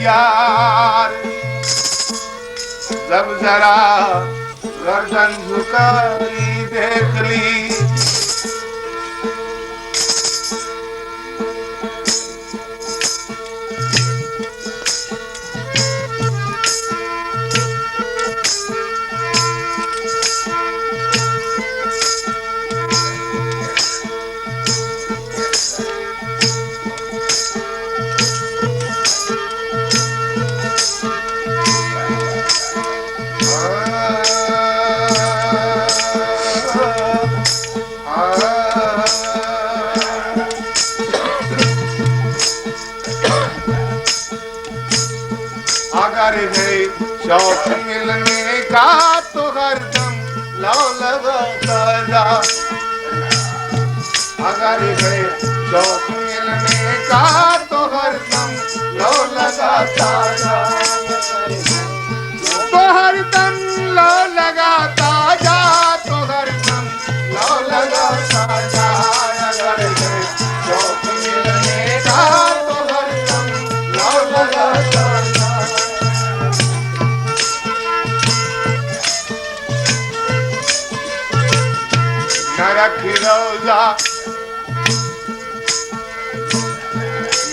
यार, जब जरा गर्दन झुकाई देख ली, अगर है शौक मिलने का तो हरदम लौ लगाता जा, अगर है शौक मिलने का तो हरदम लौ लगाता जा, तो हरदम लौ लगाता जा, तो हरदम लौ लगाता जा, अगर है शौक मिलने का तो हरदम लौ लगाता जा। न रख रोजा,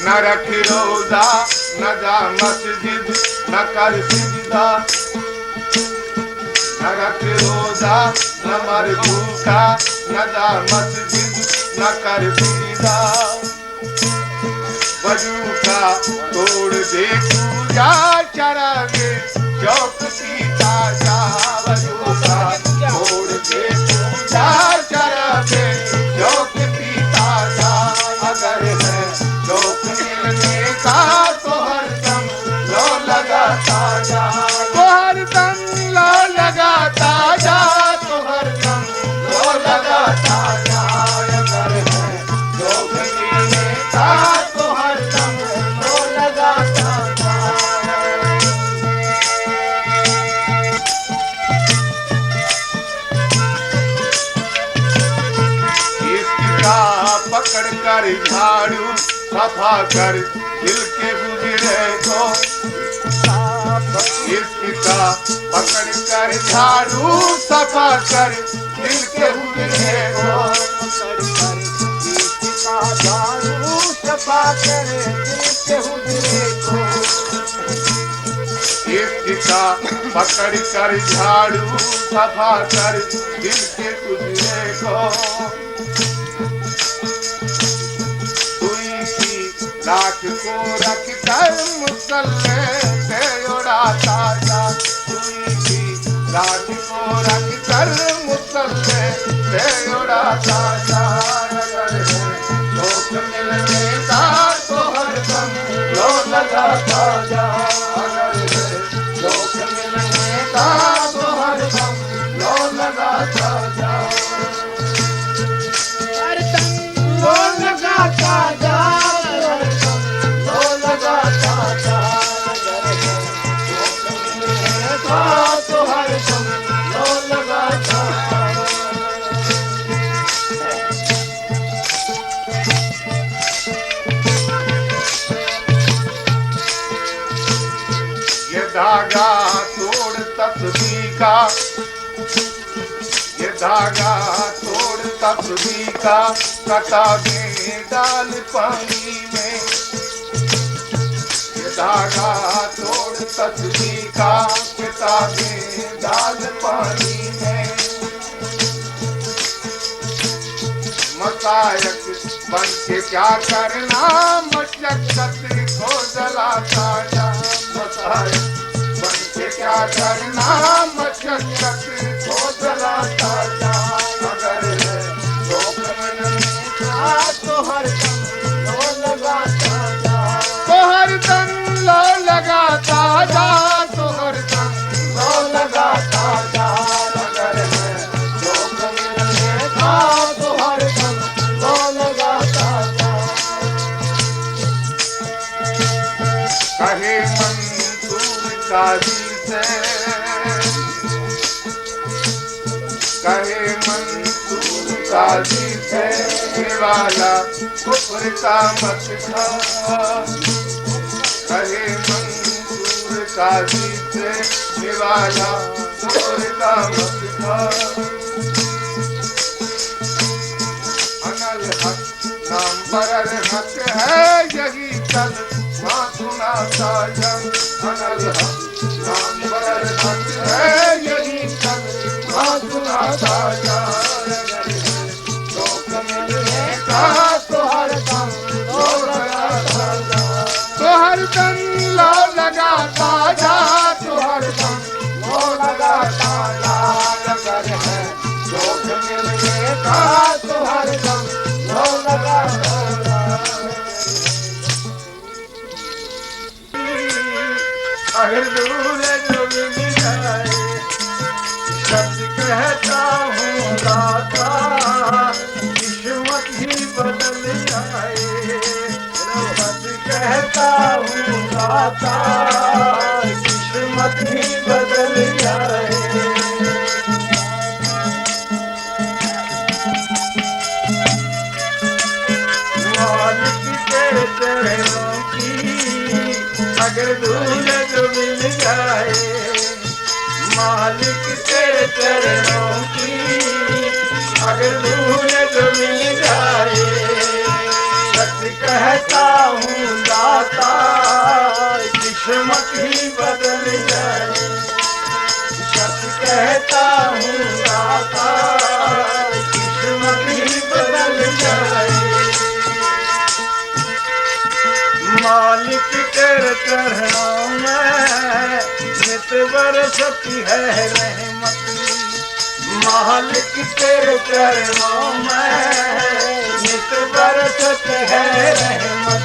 न रख रोजा, न जा मस्जिद, न कर सिजदा, न रख रोजा, न मर भूखा, न जा मस्जिद, न कर सिजदा, वजू का तोड़ दे पूजा चरागे शौक की ताजा, वजू का तोड़ दे पूजा चरागे शौक की ताजा, अगर है शौक मिलने का तो हरदम लो लगाता जा, तो हरदम लो लगाता जा, तो हरदम लो लगाता जा, अगर है शौक मिलने का तो हरदम लो लगाता जा। पकड़ कर झाड़ू सफा कर दिल के गुजरे को, इसका पकड़ कर झाड़ू सफा कर दिल के गुजरे को, इसका झाड़ू सफा कर दिल के गुजरे को, इसका पकड़ कर झाड़ू सफा कर दिल के गुजरे को, लाख को रख कर मुसल्ले से उड़ाता जा, लाख को रख कर मुसल्ले से उड़ाता जा, अगर है शौक मिलने का तो हरदम लो लगाता जा, अगर है शौक मिलने का तो हरदम लो लगाता जा, हरदम लो लगाता जा, तो हरदम लो लगाता जा। ये धागा तोड़ तस्बीह का, ये धागा तोड़ तस्बीह का, कटा दे डाल पानी में, ये धागा तोड़ तस्बीह का, किताबें डाल पानी में, मसायक बन के क्या करना, मशक्कत को जलाता जा, मसायक बन के क्या करना, मशक्कत को जलाता जा, अगर है शौक मिलने का तो हरदम लो लगाता जा, तो हरदम लो लगाता जा, तो हरदम लो लगाता जा, अगर है शौक मिलने का तो हरदम लो लगाता जा। कहे मंसूर काजी से, कहे मंसूर काजी से, वाला कुफ्र का मत खा, कहे साजी से निवाला मुर्दा मत खा। अनल हक नाम पर हक है यही कल ना सुना साजा। अनल हक नाम पर हक है यही कल ना सुना साजा। लोक मिलने का तो हर दम लो लगा साजा। तो हर दम लो लगा साजा। तो हर दम लो लगा साजा। नगर है लोक मिलने का तो हर दम लो लगा साजा। अगर दूर जो मिल जाए शब्द कहता हूँ दाता किस्मत ही बदल जाए। शब्द कहता हूँ दाता किस्मत ही बदल जाए। मालिक तेरे चरणों की अगर धूल जो मिल जाए। मालिक तेरे चरणों की अगर धूल जो मिल जाए। सत्य कहता हूँ दाता किस्मत ही बदल जाए। सत्य कहता हूँ दाता किस्मत ही बदल जाए। मालिक तेरे चरणों में नित बरसती है रहमत। मालिक तेरे चरणों में नित बरसती है रहमत।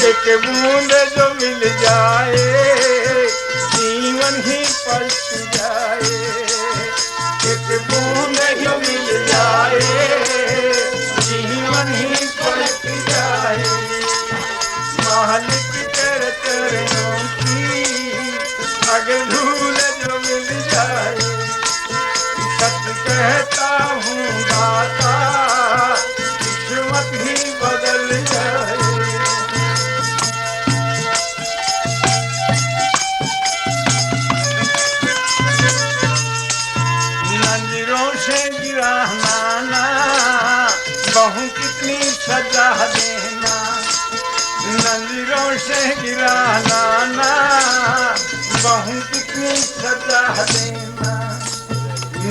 एक बूंद जो मिल जाए जीवन ही पलट जाए। एक बूंद जो मिल जाए जीवन ही पलट जाए। मालिक तेरे चरणों की अगर धूल जो मिल जाए। सत्य कहता हूँ दाता किस्मत ही बदल जाए। नजरों से गिरा नाना बहू कितनी सजा देना। नजरों से गिरा नाना बहू कितनी सजा देना।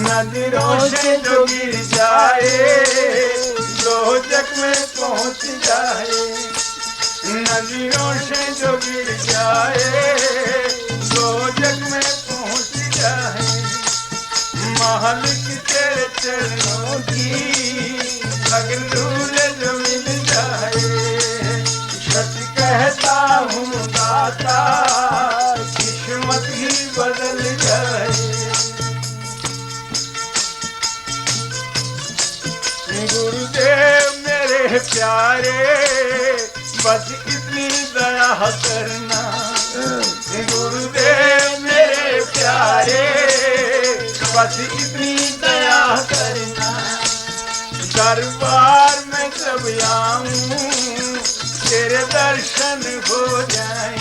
नजरों से जो गिर जाए दोजख में पहुंच जाए। नजरों से जो गिर जाए दोजख में पहुंच जाए। मालिक तेरे चरणों की अगर धूल जो मिल जाए। सत्य कहता हूँ दाता किस्मत ही बदल जाए। गुरुदेव मेरे प्यारे बस इतनी दया करना। गुरुदेव मेरे प्यारे बस इतनी दया करना। दरबार में जब आऊं तेरे दर्शन हो जाए।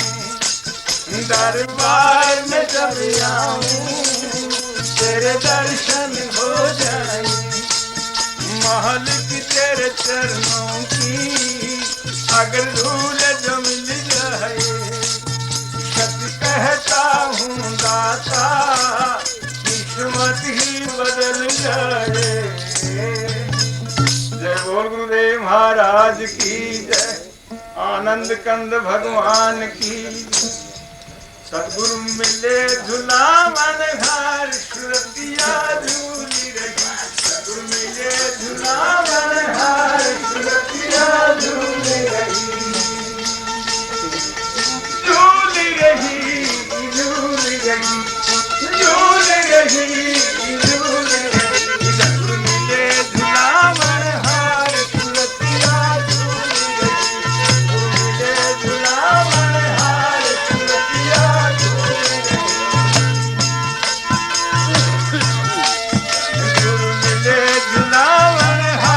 दरबार में जब आऊं तेरे दर्शन हो जाए। मालिक तेरे चरणों की अगर धूल जो मिल जाए। सत्य कहता हूँ दाता किस्मत ही बदल जाए। जय बोल गुरुदेव महाराज की जय। आनंद कंद भगवान की सद्गुरु मिले झुलावन हार सुरतिया झूली रही। सद्गुरु मिले झुलावन हार सुरतिया झूली रही। झूली रही झूली रही झूली रही झूली रही। सद्गुरु मिले झुलावन हार सुरतिया झूली रही। सद्गुरु मिले झुलावन हार सुरतिया झूली रही। सद्गुरु मिले झुलावन हार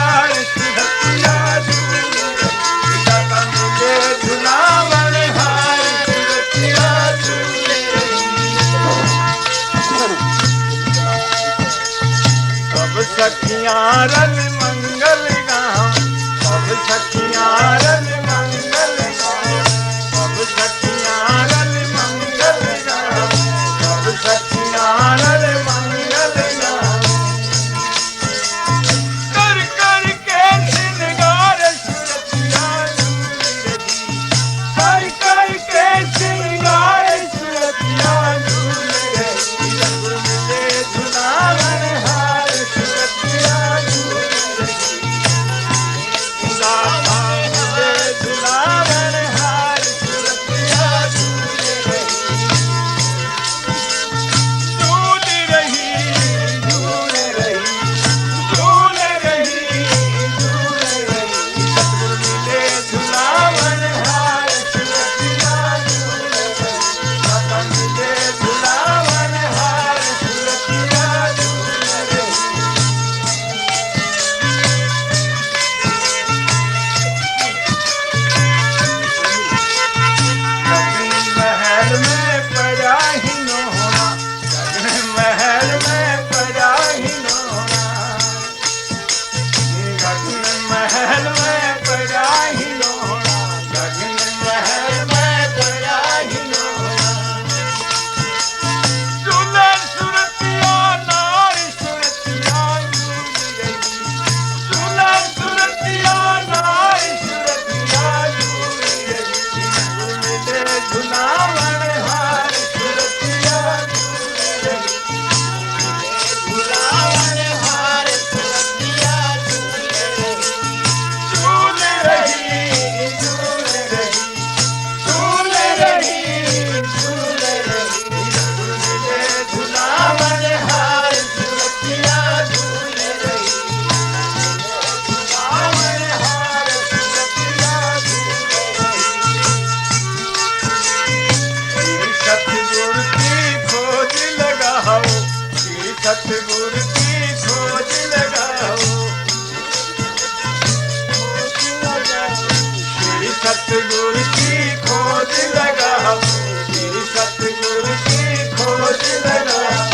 सतगुरु की खोज लगाऊं, श्री सतगुरु की खोज लगाऊं।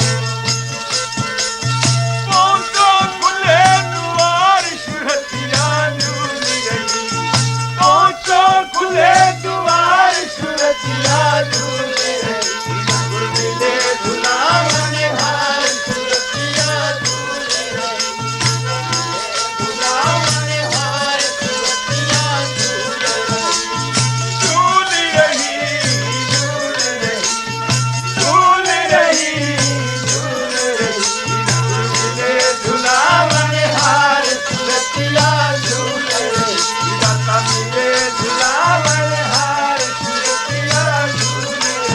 पहुंचो खुले द्वार सुरतिया झूल रही, पहुंचो खुले द्वार सुरतिया झूल रही। गुरु मिले धुलावन हार सुरतिया झूल रही, धुलावन हार सुरतिया झूल रही, झूल रही, झूल रही, झूल रही, झूल रही। धुलावन हार सुरतिया झूल रही, दाता मिले धुलावन हार सुरतिया झूल रही।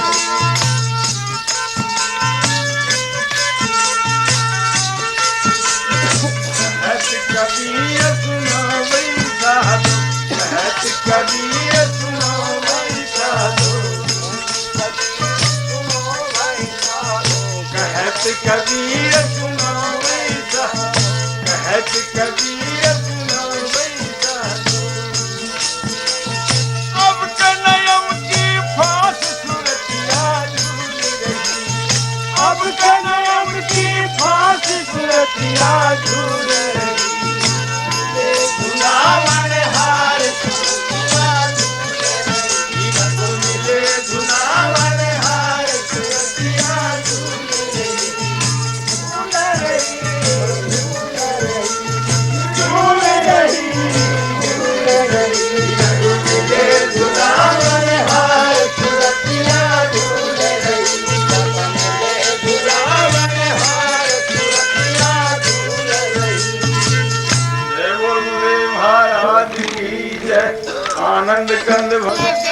कहत कबीर सुनो वही साधु, कहत कबीर सुनो वही साधु, कहत कबीर सुनो वही साधु, कहत कबीर सुनो वही साधु। अब कनयम की फांस सुरतिया झूल रही, अब कनयम की फांस सुरतिया झूल रही। धुलावन हार सुरतिया झूल रही, गुरु मिले धुलावन हार सुरतिया झूल रही, झूल रही, झूल रही, झूल रही। गुरु मिले धुलावन हार सुरतिया झूल रही, मिले धुलावन हार सुरतिया झूल रही। जय बोले महाराज की जय। आनंद कंद भगत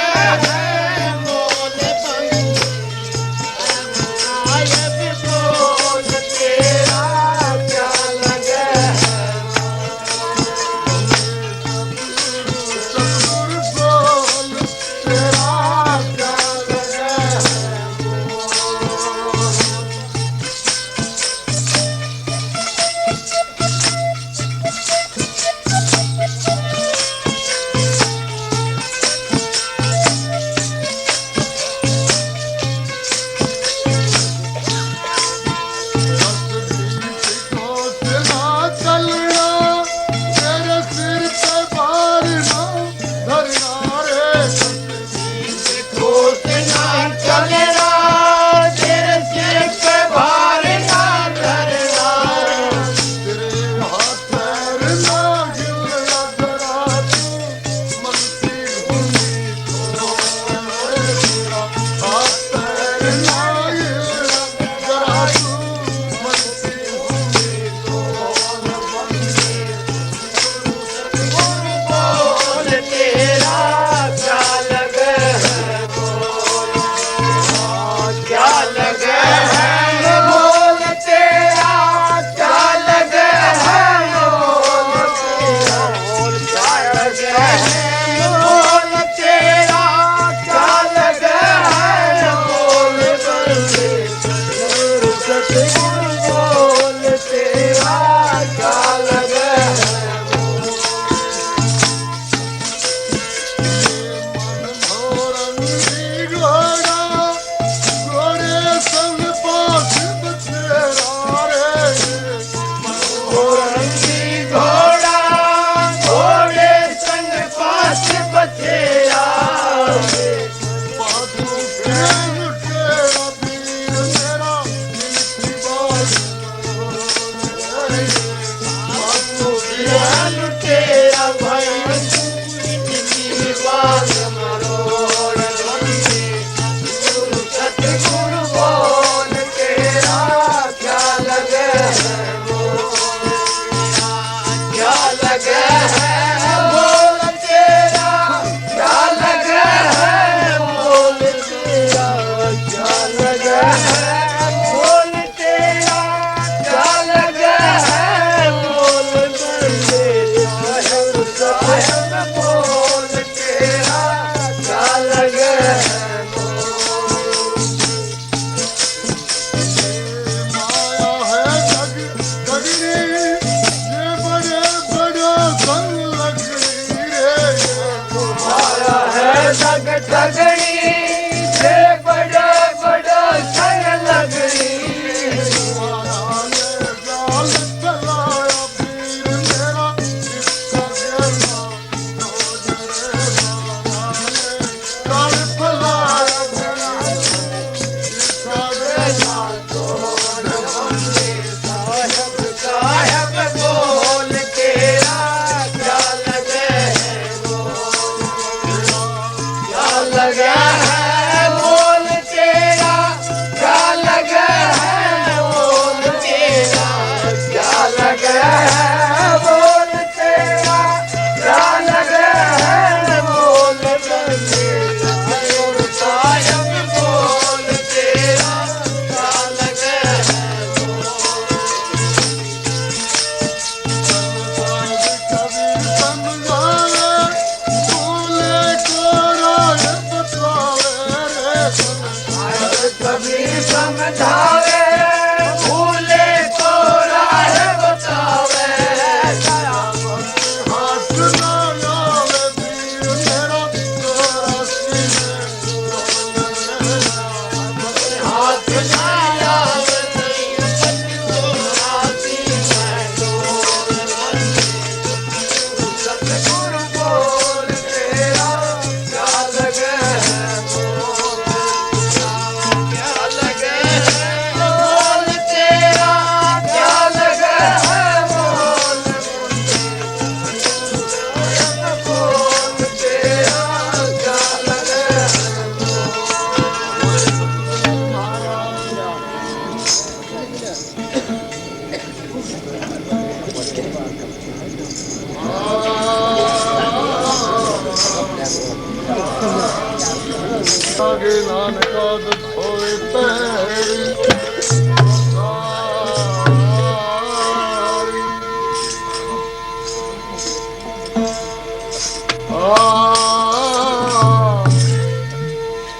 आगे नानका धोए पैर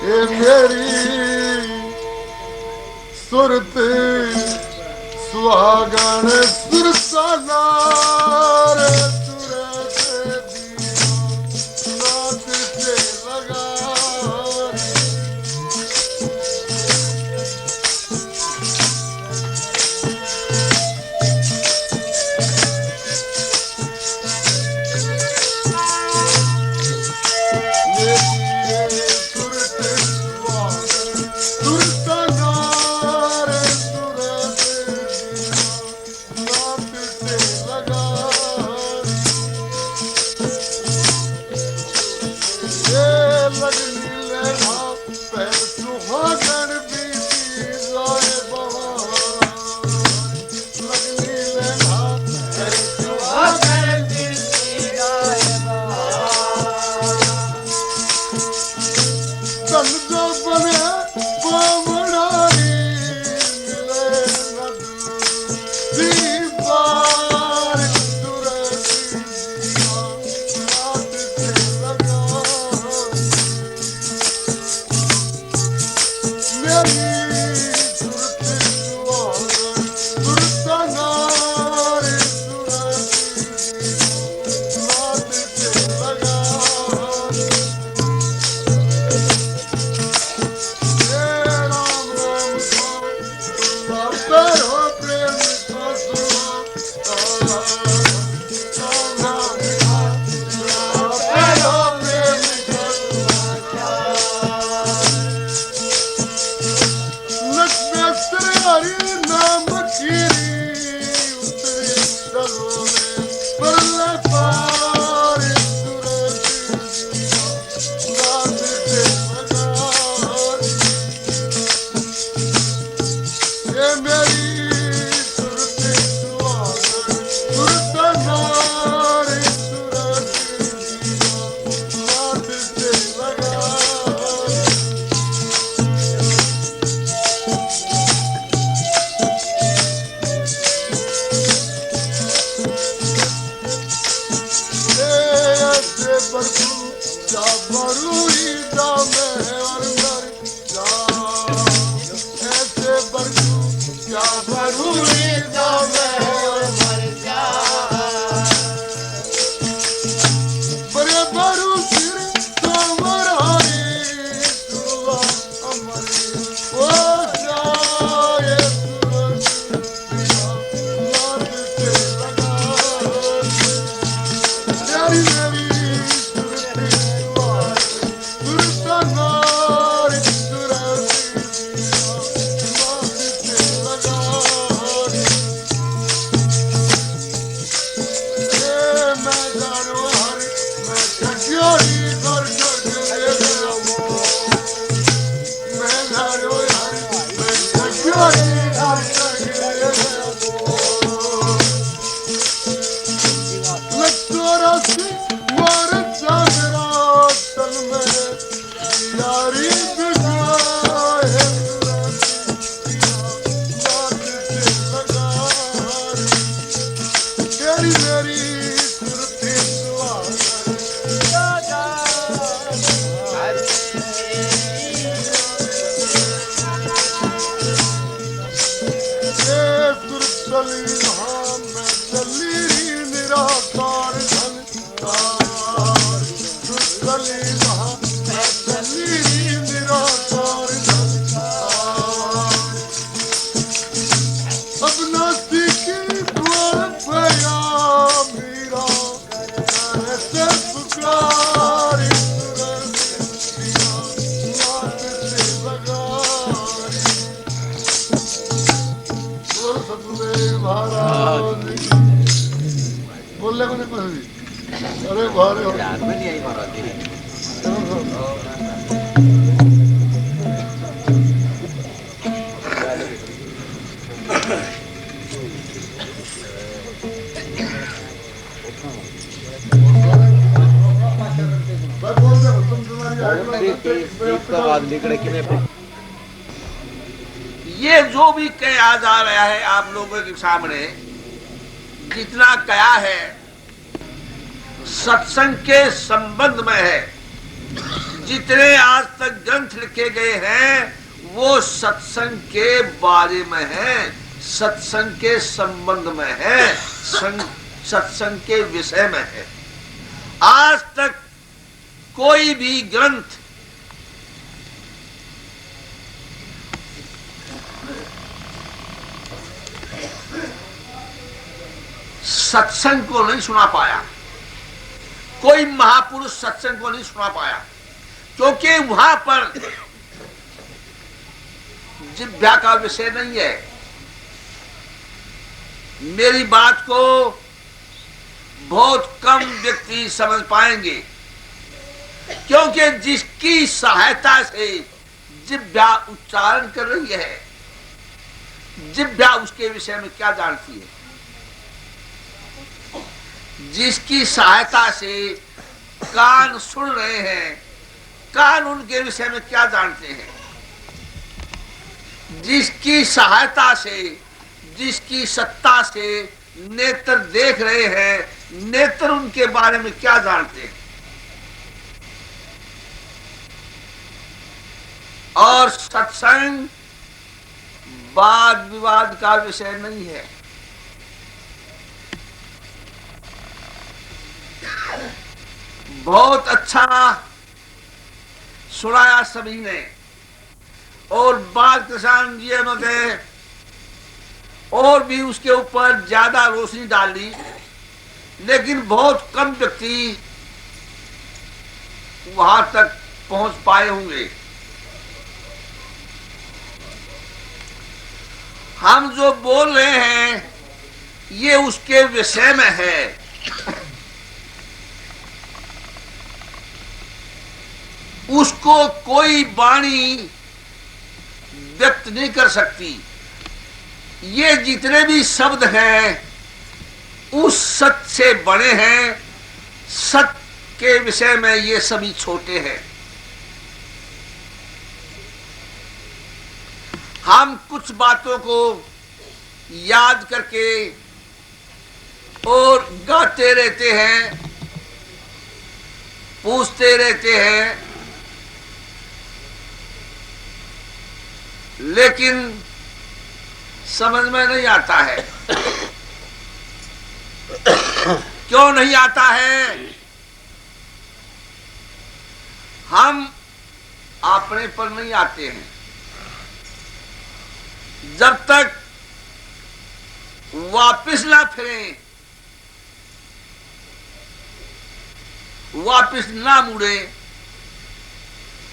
ये मेरी सुरत सुहागन सुरसानार सुरत नाथ से लगा कि जीत का बाद निकले कि मैं ये जो भी कहा जा रहा है आप लोगों के सामने, जितना कहा है सत्संग के संबंध में है। जितने आज तक ग्रंथ लिखे गए हैं वो सत्संग के बारे में है, सत्संग के संबंध में है, सत्संग के विषय में है। आज तक कोई भी ग्रंथ सत्संग को नहीं सुना पाया, कोई महापुरुष सत्संग को नहीं सुना पाया, क्योंकि वहां पर जिह्वा का विषय नहीं है। मेरी बात को बहुत कम व्यक्ति समझ पाएंगे, क्योंकि जिसकी सहायता से जिह्वा उच्चारण कर रही है, जिह्वा उसके विषय में क्या जानती है? जिसकी सहायता से कान सुन रहे हैं, कान उनके विषय में क्या जानते हैं? जिसकी सहायता से, जिसकी सत्ता से नेत्र देख रहे हैं, नेत्र उनके बारे में क्या जानते हैं? और सत्संग वाद विवाद का विषय नहीं है। बहुत अच्छा सुनाया सभी ने, और बात किसान जी ने और भी उसके ऊपर ज्यादा रोशनी डाली, लेकिन बहुत कम व्यक्ति वहां तक पहुंच पाए होंगे। हम जो बोल रहे हैं ये उसके विषय में है। उसको कोई वाणी व्यक्त नहीं कर सकती। ये जितने भी शब्द हैं उस सत्य से बने हैं, सत्य के विषय में ये सभी छोटे हैं। हम कुछ बातों को याद करके और गाते रहते हैं, पूछते रहते हैं, लेकिन समझ में नहीं आता है। क्यों नहीं आता है? हम अपने पर नहीं आते हैं। जब तक वापिस ना फिरें, वापिस ना मुड़े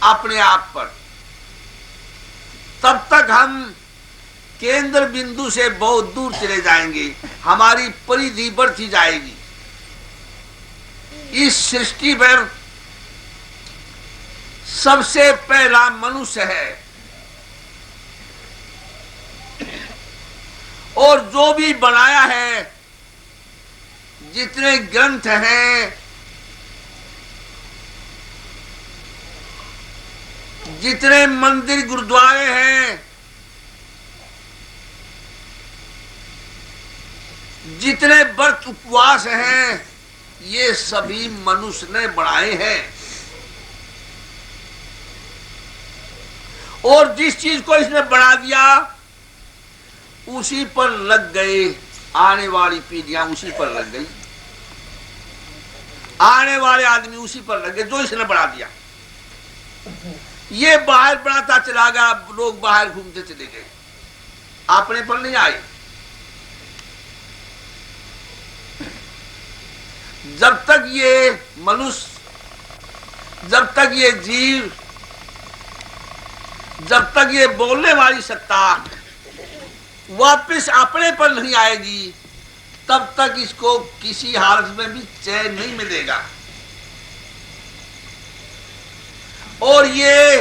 अपने आप पर, तब तक हम केंद्र बिंदु से बहुत दूर चले जाएंगे, हमारी परिधि बढ़ती जाएगी। इस सृष्टि पर सबसे पहला मनुष्य है, और जो भी बनाया है, जितने ग्रंथ हैं, जितने मंदिर गुरुद्वारे हैं, जितने व्रत उपवास हैं, ये सभी मनुष्य ने बनाए हैं। और जिस चीज को इसने बना दिया उसी पर लग गए, आने वाली पीढ़ियां उसी पर लग गई, आने वाले आदमी उसी पर लग गए जो इसने बना दिया। ये बाहर बनाता चला गया, लोग बाहर घूमते चले गए, अपने पर नहीं आए। जब तक ये मनुष्य, जब तक ये जीव, जब तक ये बोलने वाली सत्ता वापिस अपने पर नहीं आएगी, तब तक इसको किसी हालत में भी चैन नहीं मिलेगा। और ये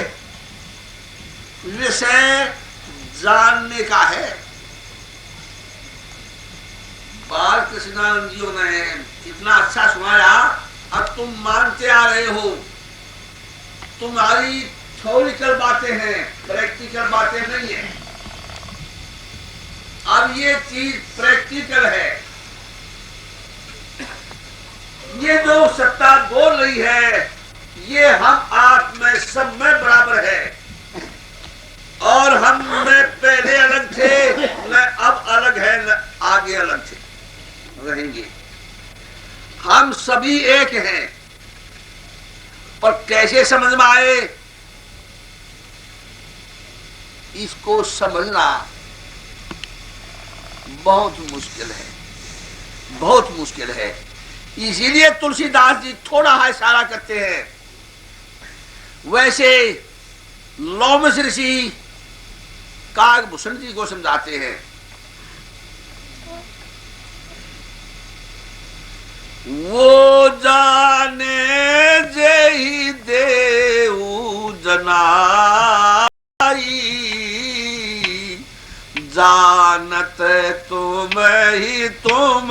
विषय जानने का है। बाल कृष्णानंद जी ने इतना अच्छा सुनाया, अब तुम मानते आ रहे हो तुम्हारी थ्योरिकल बातें हैं, प्रैक्टिकल बातें नहीं है। अब ये चीज प्रैक्टिकल है। ये जो सत्ता बोल रही है ये हम आप में सब में बराबर है, और हम में पहले अलग थे, न अब अलग है, न आगे अलग थे रहेंगे। हम सभी एक हैं। पर कैसे समझ में आए, इसको समझना बहुत मुश्किल है, बहुत मुश्किल है। इसीलिए तुलसीदास जी थोड़ा सा इशारा करते हैं। वैसे लोमस ऋषि काकभूषण जी को समझाते हैं। वो जाने जेहि देऊ जनाई, जानत तुम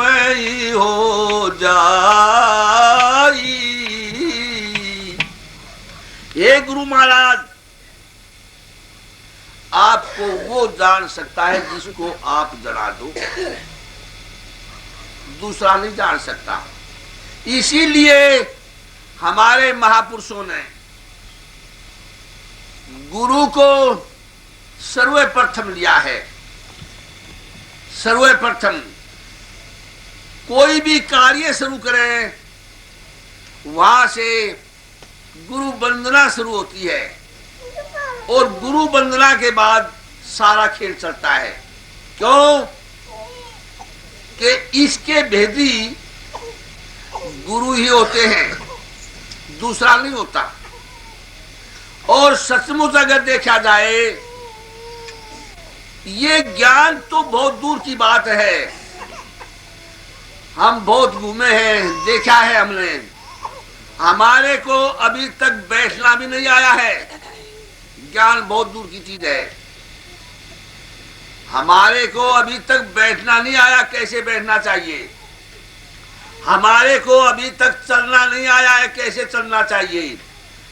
ही हो जाई। हे गुरु महाराज, आपको वो जान सकता है जिसको आप जना दो, दूसरा नहीं जान सकता। इसीलिए हमारे महापुरुषों ने गुरु को सर्वप्रथम लिया है। सर्वप्रथम कोई भी कार्य शुरू करें वहां से गुरु वंदना शुरू होती है, और गुरु वंदना के बाद सारा खेल चलता है। क्यों कि इसके भेदी गुरु ही होते हैं, दूसरा नहीं होता। और सचमुच अगर देखा जाए ये ज्ञान तो बहुत दूर की बात है। हम बहुत घूमे हैं, देखा है हमने, हमारे को अभी तक बैठना भी नहीं आया है। ज्ञान बहुत दूर की चीज है। हमारे को अभी तक बैठना नहीं आया, कैसे बैठना चाहिए। हमारे को अभी तक चलना नहीं आया है, कैसे चलना चाहिए।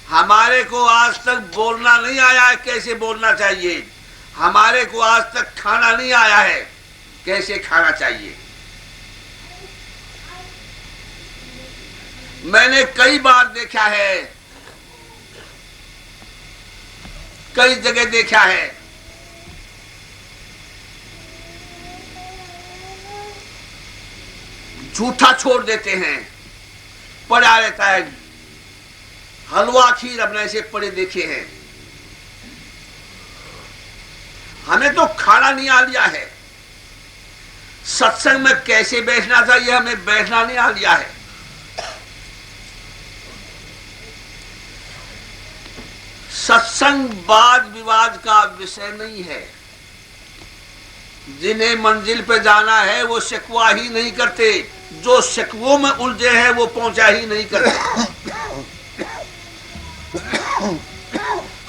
हमारे को आज तक बोलना नहीं आया है, कैसे बोलना चाहिए। हमारे को आज तक खाना नहीं आया है, कैसे खाना चाहिए। मैंने कई बार देखा है, कई जगह देखा है, झूठा छोड़ देते हैं, पड़ा रहता है। हलवा खीर अपने से पड़े देखे हैं। हमें तो खाना नहीं आ लिया है। सत्संग में कैसे बैठना चाहिए हमें बैठना नहीं आ लिया है। सत्संग वाद विवाद का विषय नहीं है। जिन्हें मंजिल पे जाना है वो शिकवा ही नहीं करते, जो शिकवों में उलझे हैं वो पहुंचा ही नहीं करते।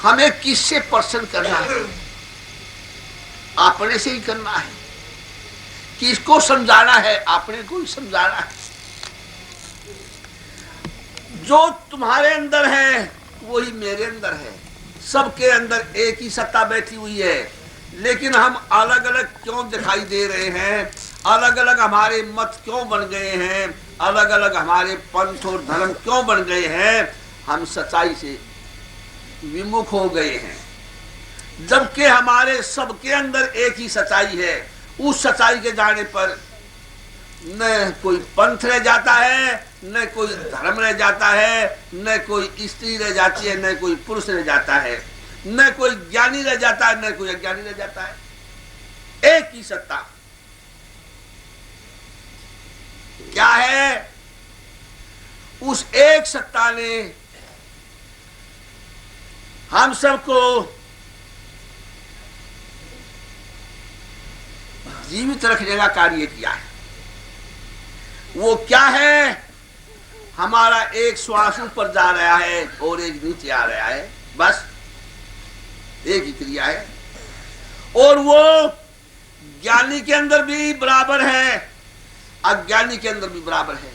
हमें किससे प्रसन्न करना है, अपने से ही करना है। किसको समझाना है, अपने को ही समझाना है। जो तुम्हारे अंदर है वही मेरे अंदर है। सबके अंदर एक ही सत्ता बैठी हुई है, लेकिन हम अलग अलग क्यों दिखाई दे रहे हैं, अलग अलग हमारे मत क्यों बन गए हैं, अलग अलग हमारे पंथ और धर्म क्यों बन गए हैं। हम सच्चाई से विमुख हो गए हैं, जबकि हमारे सबके अंदर एक ही सच्चाई है। उस सच्चाई के जाने पर न कोई पंथ रह जाता है, न कोई धर्म रह जाता है, न कोई स्त्री रह जाती है, न कोई पुरुष रह जाता है, न कोई ज्ञानी रह जाता है, न कोई अज्ञानी रह जाता है। एक ही सत्ता क्या है। उस एक सत्ता ने हम सबको जीवित रखने का कार्य किया है। वो क्या है, हमारा एक श्वास ऊपर जा रहा है और एक नीचे आ रहा है, बस एक ही क्रिया है। और वो ज्ञानी के अंदर भी बराबर है, अज्ञानी के अंदर भी बराबर है।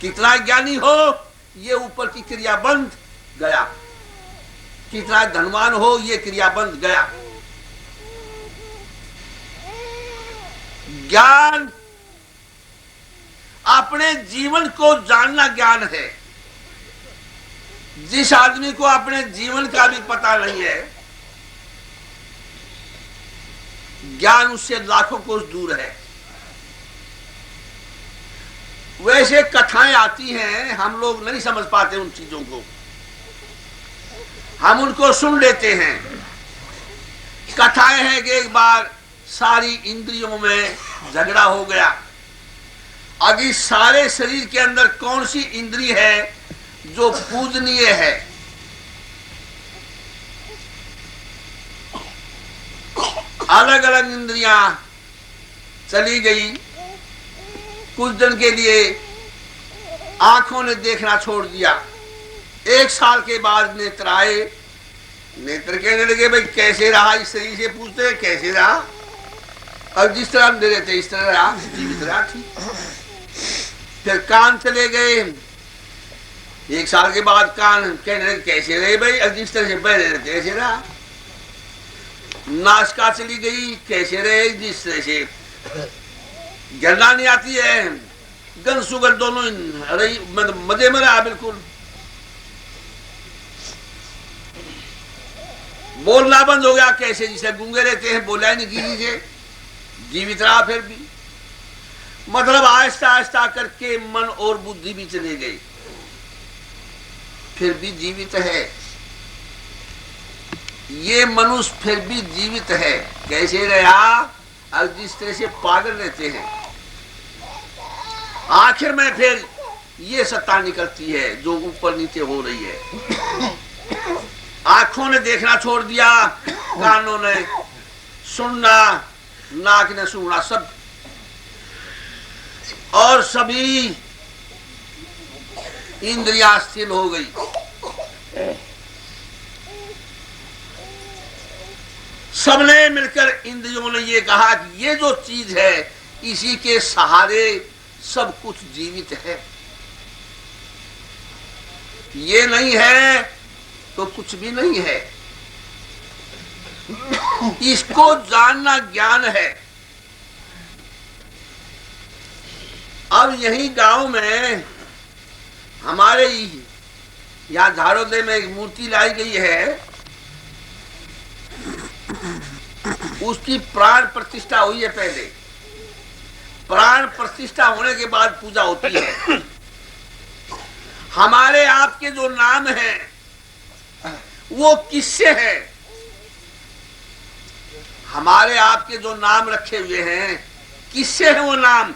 कितना ज्ञानी हो ये ऊपर की क्रिया बंद, गया। कितना धनवान हो, ये क्रिया बंद, गया। ज्ञान अपने जीवन को जानना ज्ञान है। जिस आदमी को अपने जीवन का भी पता नहीं है, ज्ञान उससे लाखों कोस दूर है। वैसे कथाएं आती हैं, हम लोग नहीं समझ पाते उन चीजों को, हम उनको सुन लेते हैं। कथाएं हैं कि एक बार सारी इंद्रियों में झगड़ा हो गया। अब इस सारे शरीर के अंदर कौन सी इंद्रिय है जो पूजनीय है? अलग अलग इंद्रियां चली गई। कुछ दिन के लिए आंखों ने देखना छोड़ दिया। 1 साल के बाद नेत्र आए। नेत्र कहने लगे, भाई कैसे रहा? इस शरीर से पूछते हैं कैसे रहा? और जिस तरह हम दे रहे थे इस तरह रहा, जीवित रहा, ठीक। फिर कान चले गए। 1 साल के बाद कान कहने लगे कैसे रहे भाई? और जिस तरह से बह रहे थे कैसे रहा। नासिका चली गई, कैसे रहे? जिस तरह से गंधा नहीं आती है, गंध सुगंध दोनों रही, मजे में रहा बिल्कुल। बोलना बंद हो गया, कैसे? जिसे गूंगे रहते हैं, बोला ही नहीं किसी से, जीवित रहा फिर भी। मतलब आहिस्ता आहिस्ता करके मन और बुद्धि भी चले गई, फिर भी जीवित है। ये मनुष्य फिर भी जीवित है। कैसे रहा? और जिस तरह से पागल रहते हैं। आखिर में फिर ये सत्ता निकलती है जो ऊपर नीचे हो रही है। आंखों ने देखना छोड़ दिया, कानों ने सुनना, नाक ने सुनना, सब, और सभी इंद्रियां स्थिर हो गई। सबने मिलकर इंद्रियों ने ये कहा कि ये जो चीज है, इसी के सहारे सब कुछ जीवित है। ये नहीं है तो कुछ भी नहीं है। इसको जानना ज्ञान है। अब यही गांव में हमारे यहाँ झाड़ोदय में एक मूर्ति लाई गई है। उसकी प्राण प्रतिष्ठा हुई है। पहले प्राण प्रतिष्ठा होने के बाद पूजा होती है। हमारे आपके जो नाम है वो किससे है? हमारे आपके जो नाम रखे हुए हैं किससे है वो नाम?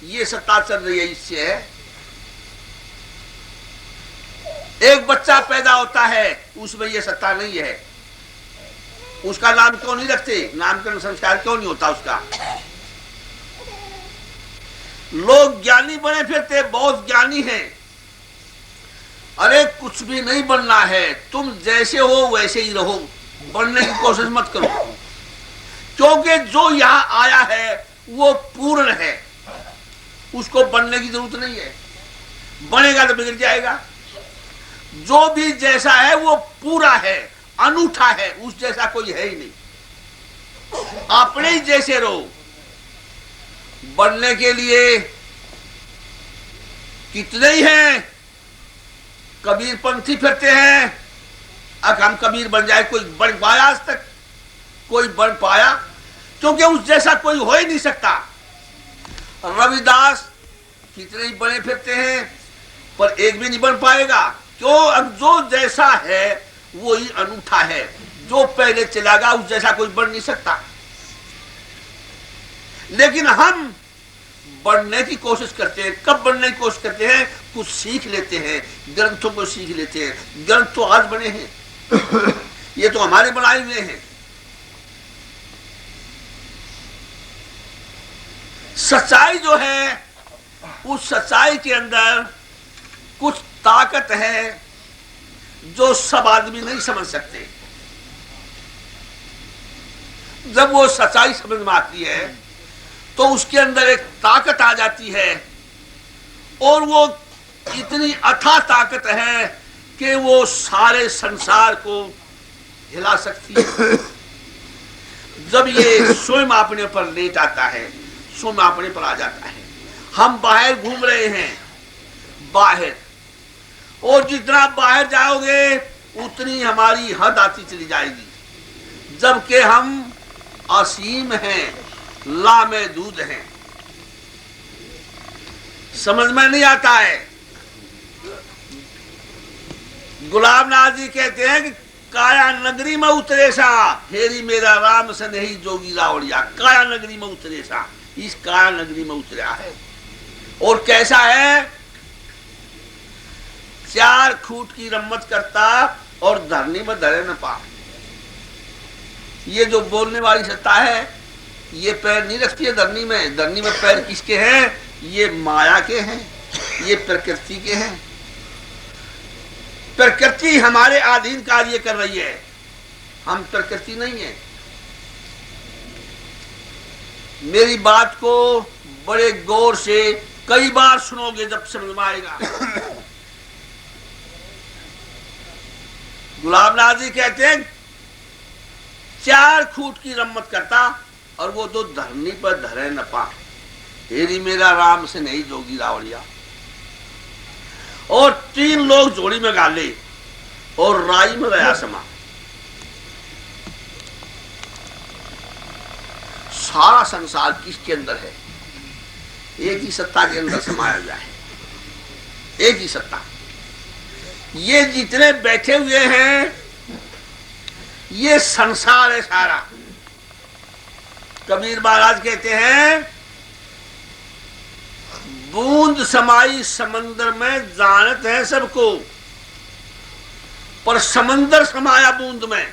ये सत्ता चल रही है, इससे है। एक बच्चा पैदा होता है, उसमें ये सत्ता नहीं है। उसका नाम क्यों नहीं रखते? नामकरण संस्कार क्यों नहीं होता उसका? लोग ज्ञानी बने फिरते, बहुत ज्ञानी हैं। अरे कुछ भी नहीं बनना है, तुम जैसे हो वैसे ही रहो, बनने की कोशिश मत करो। क्योंकि जो यहां आया है वो पूर्ण है, उसको बनने की जरूरत नहीं है। बनेगा तो बिगड़ जाएगा। जो भी जैसा है वो पूरा है, अनूठा है, उस जैसा कोई है ही नहीं। अपने ही जैसे रहो। बनने के लिए कितने ही हैं, कबीर पंथी फिरते हैं। अब हम कबीर बन जाए, कोई बन पाया आज तक? कोई बन पाया? क्योंकि उस जैसा कोई हो ही नहीं सकता। रविदास कितने ही बने फिरते हैं, पर एक भी नहीं बन पाएगा। क्यों? अब जो जैसा है वो ही अनूठा है। जो पहले चला गया उस जैसा कोई बन नहीं सकता। लेकिन हम बढ़ने की कोशिश करते हैं। कब बढ़ने की कोशिश करते हैं? कुछ सीख लेते हैं, ग्रंथों को सीख लेते हैं। ग्रंथ तो आज बने हैं, ये तो हमारे बनाए हुए हैं। सच्चाई जो है, उस सच्चाई के अंदर कुछ ताकत है जो सब आदमी नहीं समझ सकते। जब वो सच्चाई समझ में आती है तो उसके अंदर एक ताकत आ जाती है, और वो इतनी अथाह ताकत है कि वो सारे संसार को हिला सकती है। जब ये स्वयं अपने पर लेट आता है, स्वयं अपने पर आ जाता है। हम बाहर घूम रहे हैं, बाहर, और जितना बाहर जाओगे उतनी हमारी हद आती चली जाएगी, जबकि हम असीम हैं, लामहदूद हैं। समझ में नहीं आता है। गुलाब नाथ जी कहते हैं कि काया नगरी में उतरे सा, हेरी मेरा राम से नहीं जोगी रावड़िया। काया नगरी में उतरे सा, इस काया नगरी में उतरा है। और कैसा है? 4 खूट की रम्मत करता और धरनी में धरे न पा। ये जो बोलने वाली सत्ता है, ये पैर नहीं रखती है धरनी में। धरनी में पैर किसके हैं? ये माया के हैं, ये प्रकृति के हैं। प्रकृति हमारे अधीन कार्य कर रही है, हम प्रकृति नहीं है। मेरी बात को बड़े गौर से कई बार सुनोगे, जब समझ में आएगा। गुलाब नाथ जी कहते हैं 4 खूट की रम्मत करता और वो तो धरनी पर धरे न पा, हेरी मेरा राम से नहीं जोगी रावड़िया। और 3 लोग जोड़ी में गाले और राई में गया समा। सारा संसार किसके अंदर है? एक ही सत्ता के अंदर समाया हुआ है, एक ही सत्ता। ये जितने बैठे हुए हैं, ये संसार है सारा। कबीर महाराज कहते हैं बूंद समाई समंदर में जानत है सबको, पर समंदर समाया बूंद में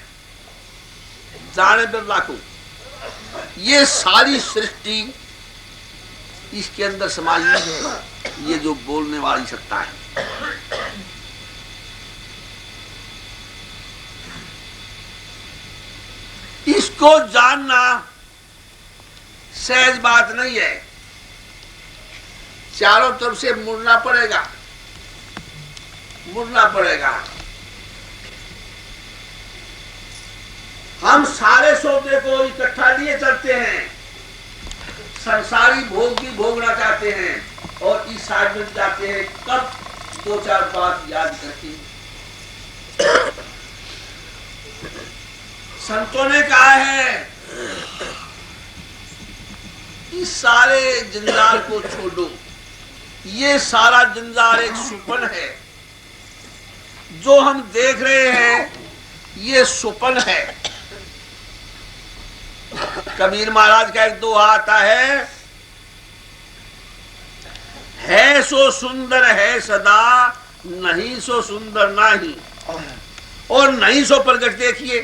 जाने बिरला को। ये सारी सृष्टि इसके अंदर समाई है, ये जो बोलने वाली सत्ता है। इसको जानना सहज बात नहीं है, चारों तरफ से मुड़ना पड़ेगा, मुड़ना पड़ेगा। हम सारे सौदे को इकट्ठा लिए चलते हैं, संसारी भोग भी भोगना चाहते हैं और इस साइड में जाते हैं कब 2-4 बात याद करके। संतों ने कहा है इस सारे जंजाल को छोड़ो। ये सारा जंजाल एक सुपन है, जो हम देख रहे हैं ये सुपन है। कबीर महाराज का एक दोहा आता है सो सुंदर है सदा, नहीं सो सुंदर नहीं। और नहीं सो प्रगट देखिए,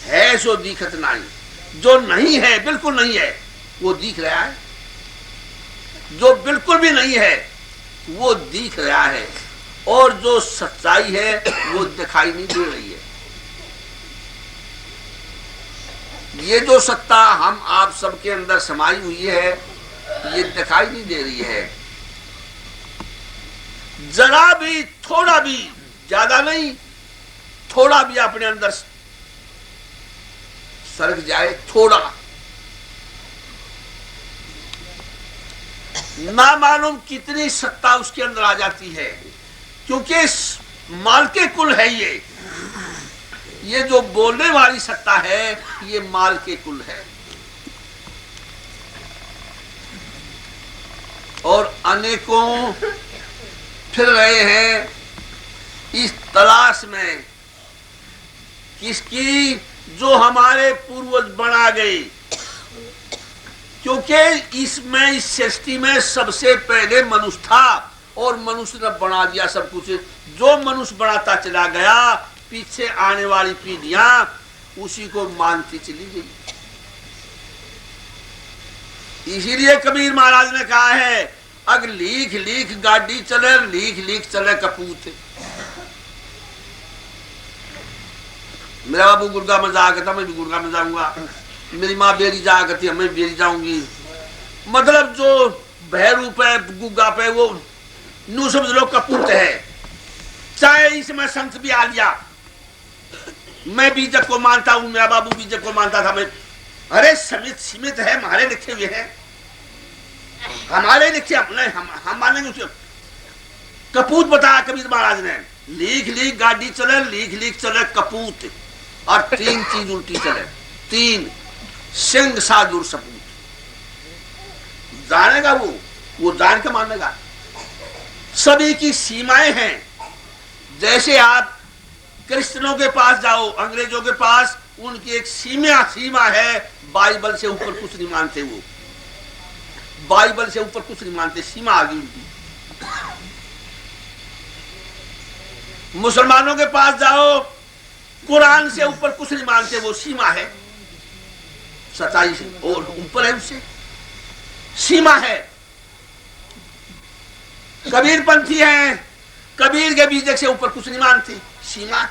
है सो दिखत नहीं। जो नहीं है, बिल्कुल नहीं है, वो दिख रहा है। जो बिल्कुल भी नहीं है वो दिख रहा है, और जो सच्चाई है वो दिखाई नहीं दे रही है। ये जो सत्ता हम आप सबके अंदर समाई हुई है, ये दिखाई नहीं दे रही है। जरा भी, थोड़ा भी, ज्यादा नहीं, थोड़ा भी अपने अंदर सरक जाए, थोड़ा, ना मालूम कितनी सत्ता उसके अंदर आ जाती है। क्योंकि माल के कुल है ये जो बोलने वाली सत्ता है, ये माल के कुल है। और अनेकों फिर रहे हैं इस तलाश में किसकी, जो हमारे पूर्वज बना गए। क्योंकि इसमें, इस सृष्टि में सबसे पहले मनुष्य था और मनुष्य ने बना दिया सब कुछ। जो मनुष्य बनाता चला गया, पीछे आने वाली पीढ़ियां उसी को मानती चली गई। इसीलिए कबीर महाराज ने कहा है अग लीख लीख गाड़ी चले, लीख लीख चले कपूत। मेरा बाबू गुड़गांव में जाया करता, मैं भी गुड़गांव में जाऊंगा। मेरी माँ बेरी जाया करती है, मैं बेरी जाऊंगी। मतलब जो भय रूप है गुग्गा पे, वो नू समझ लो कपूत है। चाहे इसमें संत भी आ लिया, मैं बीजक को मानता हूं, मेरा बाबू बीजक को मानता था, मैं अरे सीमित सीमित है, हमारे लिखे हुए हैं, हमारे लिखे, हम मानेंगे उसको। कपूत बताया कबीर महाराज ने, लीक लीक गाड़ी चले, लीक लीक चले कपूत, और 3 चीज उल्टी चले, 3 सिंह साधुर सपूत। जानेगा वो जान के मानेगा। सभी की सीमाएं हैं। जैसे आप क्रिश्चियनों के पास जाओ, अंग्रेजों के पास, उनकी एक सीमा है, बाइबल से ऊपर कुछ नहीं मानते, वो बाइबल से ऊपर कुछ नहीं मानते, सीमा आ गई उनकी। मुसलमानों के पास जाओ, कुरान से ऊपर कुछ नहीं मानते, वो सीमा है, सच्चाई से और ऊपर है, उससे सीमा है। कबीर पंथी हैं, कबीर के बीजक से ऊपर कुछ नहीं मानते, सीमा।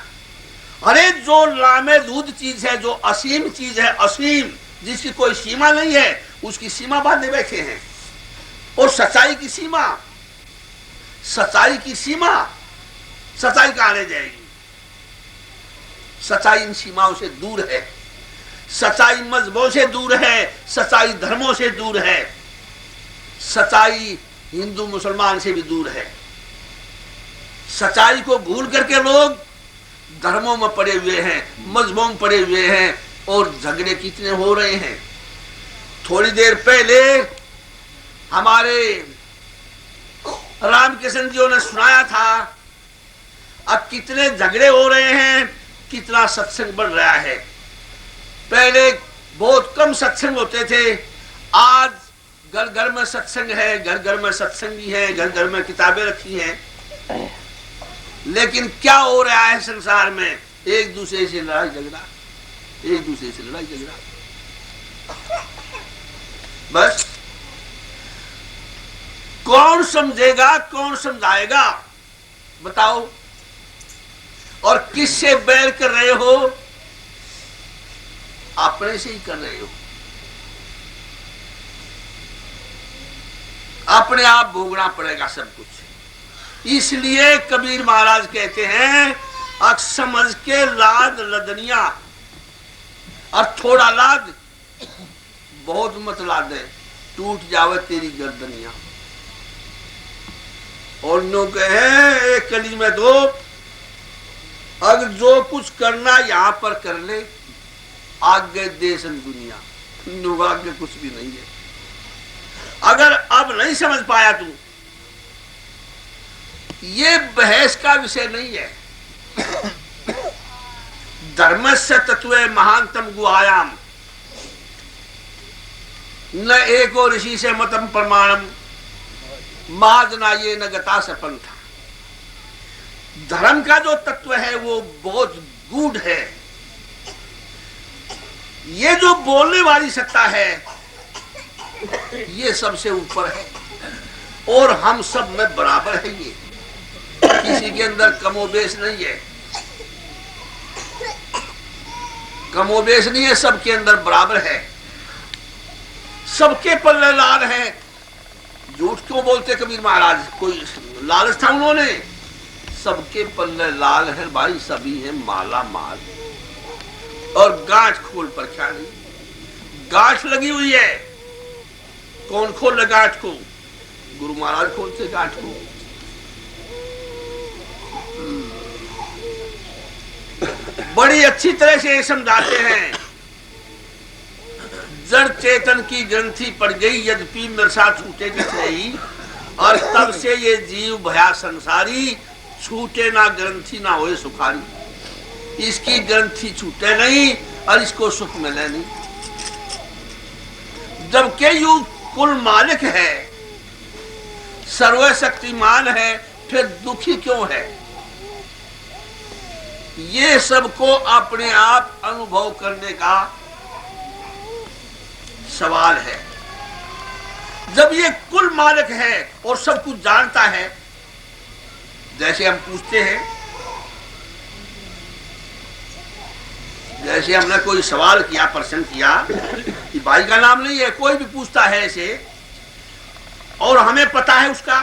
अरे जो लामेदूद चीज है, जो असीम चीज है, असीम, जिसकी कोई सीमा नहीं है, उसकी सीमा बांधे बैठे हैं। और सच्चाई की सीमा, सच्चाई की सीमा, सच्चाई कहां रह जाएगी? सच्चाई इन सीमाओं से दूर है, सच्चाई मजहबों से दूर है, सच्चाई धर्मों से दूर है, सच्चाई हिंदू मुसलमान से भी दूर है। सच्चाई को भूल करके लोग धर्मों में पड़े हुए हैं, मजहबों में पड़े हुए हैं, और झगड़े कितने हो रहे हैं। थोड़ी देर पहले हमारे रामकृष्ण जी ने सुनाया था, अब कितने झगड़े हो रहे हैं, कितना सत्संग बढ़ रहा है। पहले बहुत कम सत्संग होते थे, आज घर घर में सत्संग है, घर घर में सत्संगी है, घर घर में किताबें रखी हैं। लेकिन क्या हो रहा है संसार में? एक दूसरे से लड़ाई झगड़ा, एक दूसरे से लड़ाई झगड़ा। बस कौन समझेगा, कौन समझाएगा, बताओ? और किससे बैर कर रहे हो? अपने से ही कर रहे हो। अपने आप भोगना पड़ेगा सब कुछ। इसलिए कबीर महाराज कहते हैं, अक समझ के लाद लदनिया, और थोड़ा लाद, बहुत मत लाद, टूट जावे तेरी गर्दनिया। और नो कहे एक कली में दो, अगर जो कुछ करना यहां पर कर ले, आगे देश दुनिया, नो आगे कुछ भी नहीं है। अगर अब नहीं समझ पाया तू, ये बहस का विषय नहीं है। धर्मस्य तत्वे महानतम गुहायाम, न एको ऋषि से मतम प्रमाणम, माजना ये न गता सपन था। धर्म का जो तत्व है वो बहुत गूढ़ है। ये जो बोलने वाली सत्ता है, ये सबसे ऊपर है, और हम सब में बराबर है। ये किसी के अंदर कमोबेश नहीं है, कमोबेश नहीं है, सबके अंदर बराबर है। सबके पल्ले लाल है। झूठ क्यों बोलते कबीर महाराज? कोई लालच था उन्होंने? सबके पल्ले लाल है भाई, सभी है माला माल। और गांठ खोल पर क्या नहीं, गांठ लगी हुई है। कौन खोल गांठ को? गुरु महाराज खोलते गांठ को। बड़ी अच्छी तरह से समझाते हैं। जड़ चेतन की ग्रंथि पड़ गई, यद्यपि नरसा छूटे नहीं, और तब से ये जीव भया संसारी, छूटे ना ग्रंथि ना होए सुखारी। इसकी ग्रंथि छूटे नहीं और इसको सुख मिले नहीं। जबकि यू कुल मालिक है, सर्वशक्तिमान है, फिर दुखी क्यों है? ये सबको अपने आप अनुभव करने का सवाल है। जब ये कुल मालिक है और सब कुछ जानता है, जैसे हम पूछते हैं, जैसे हमने कोई सवाल किया, प्रश्न किया कि भाई का नाम नहीं है, कोई भी पूछता है ऐसे, और हमें पता है उसका,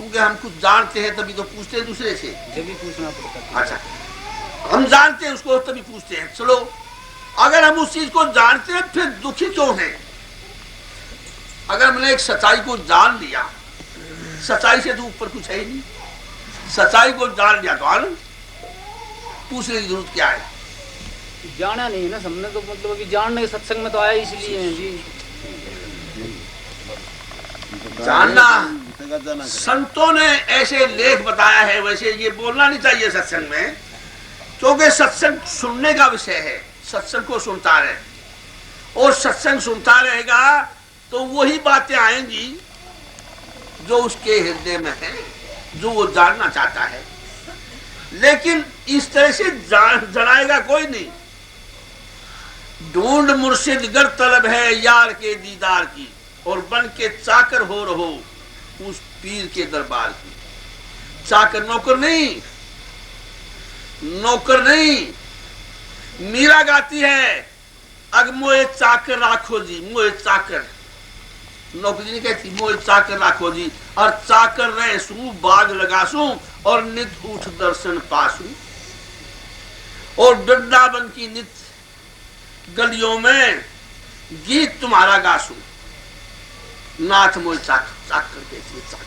क्योंकि हम कुछ जानते हैं तभी तो पूछते हैं दूसरे से। जब भी पूछना पड़ता है। अच्छा, हम जानते हैं उसको तभी पूछते हैं। चलो, अगर हम उस चीज को जानते हैं फिर दुखी क्यों हैं? अगर मैंने एक सच्चाई को जान लिया, सच्चाई से तो ऊपर कुछ है ही नहीं, सच्चाई को जान लिया तो आनंद, पूछने की जरूरत क्या है? जाना नहीं है ना हमने, तो मतलब अभी जानने सत्संग में तो आया इसलिए है जी। जानना, संतों ने ऐसे लेख बताया है, वैसे ये बोलना नहीं चाहिए सत्संग में, क्योंकि सत्संग सुनने का विषय है। सत्संग को सुनता रहे, और सत्संग सुनता रहेगा तो वही बातें आएंगी जो उसके हृदय में है, जो वो जानना चाहता है। लेकिन इस तरह से जनाएगा कोई नहीं। ढूंढ मुर्शिद गर तलब है यार के दीदार की, और बन के चाकर हो रहो उस पीर के दरबार की। चाकर, नौकर नहीं, नौकर नहीं। मीरा गाती है, अग मोए चाकर राखो जी, मोए चाकर। नौकरी नहीं कहती, मोए चाकर राखो जी, और चाकर रहे सू बाग लगासू, और नित उठ दर्शन पासू, और डड्डा बन की नित गलियों में गीत तुम्हारा गासू। नाथ मोए चाकर, चाकर कहती है, चाकर।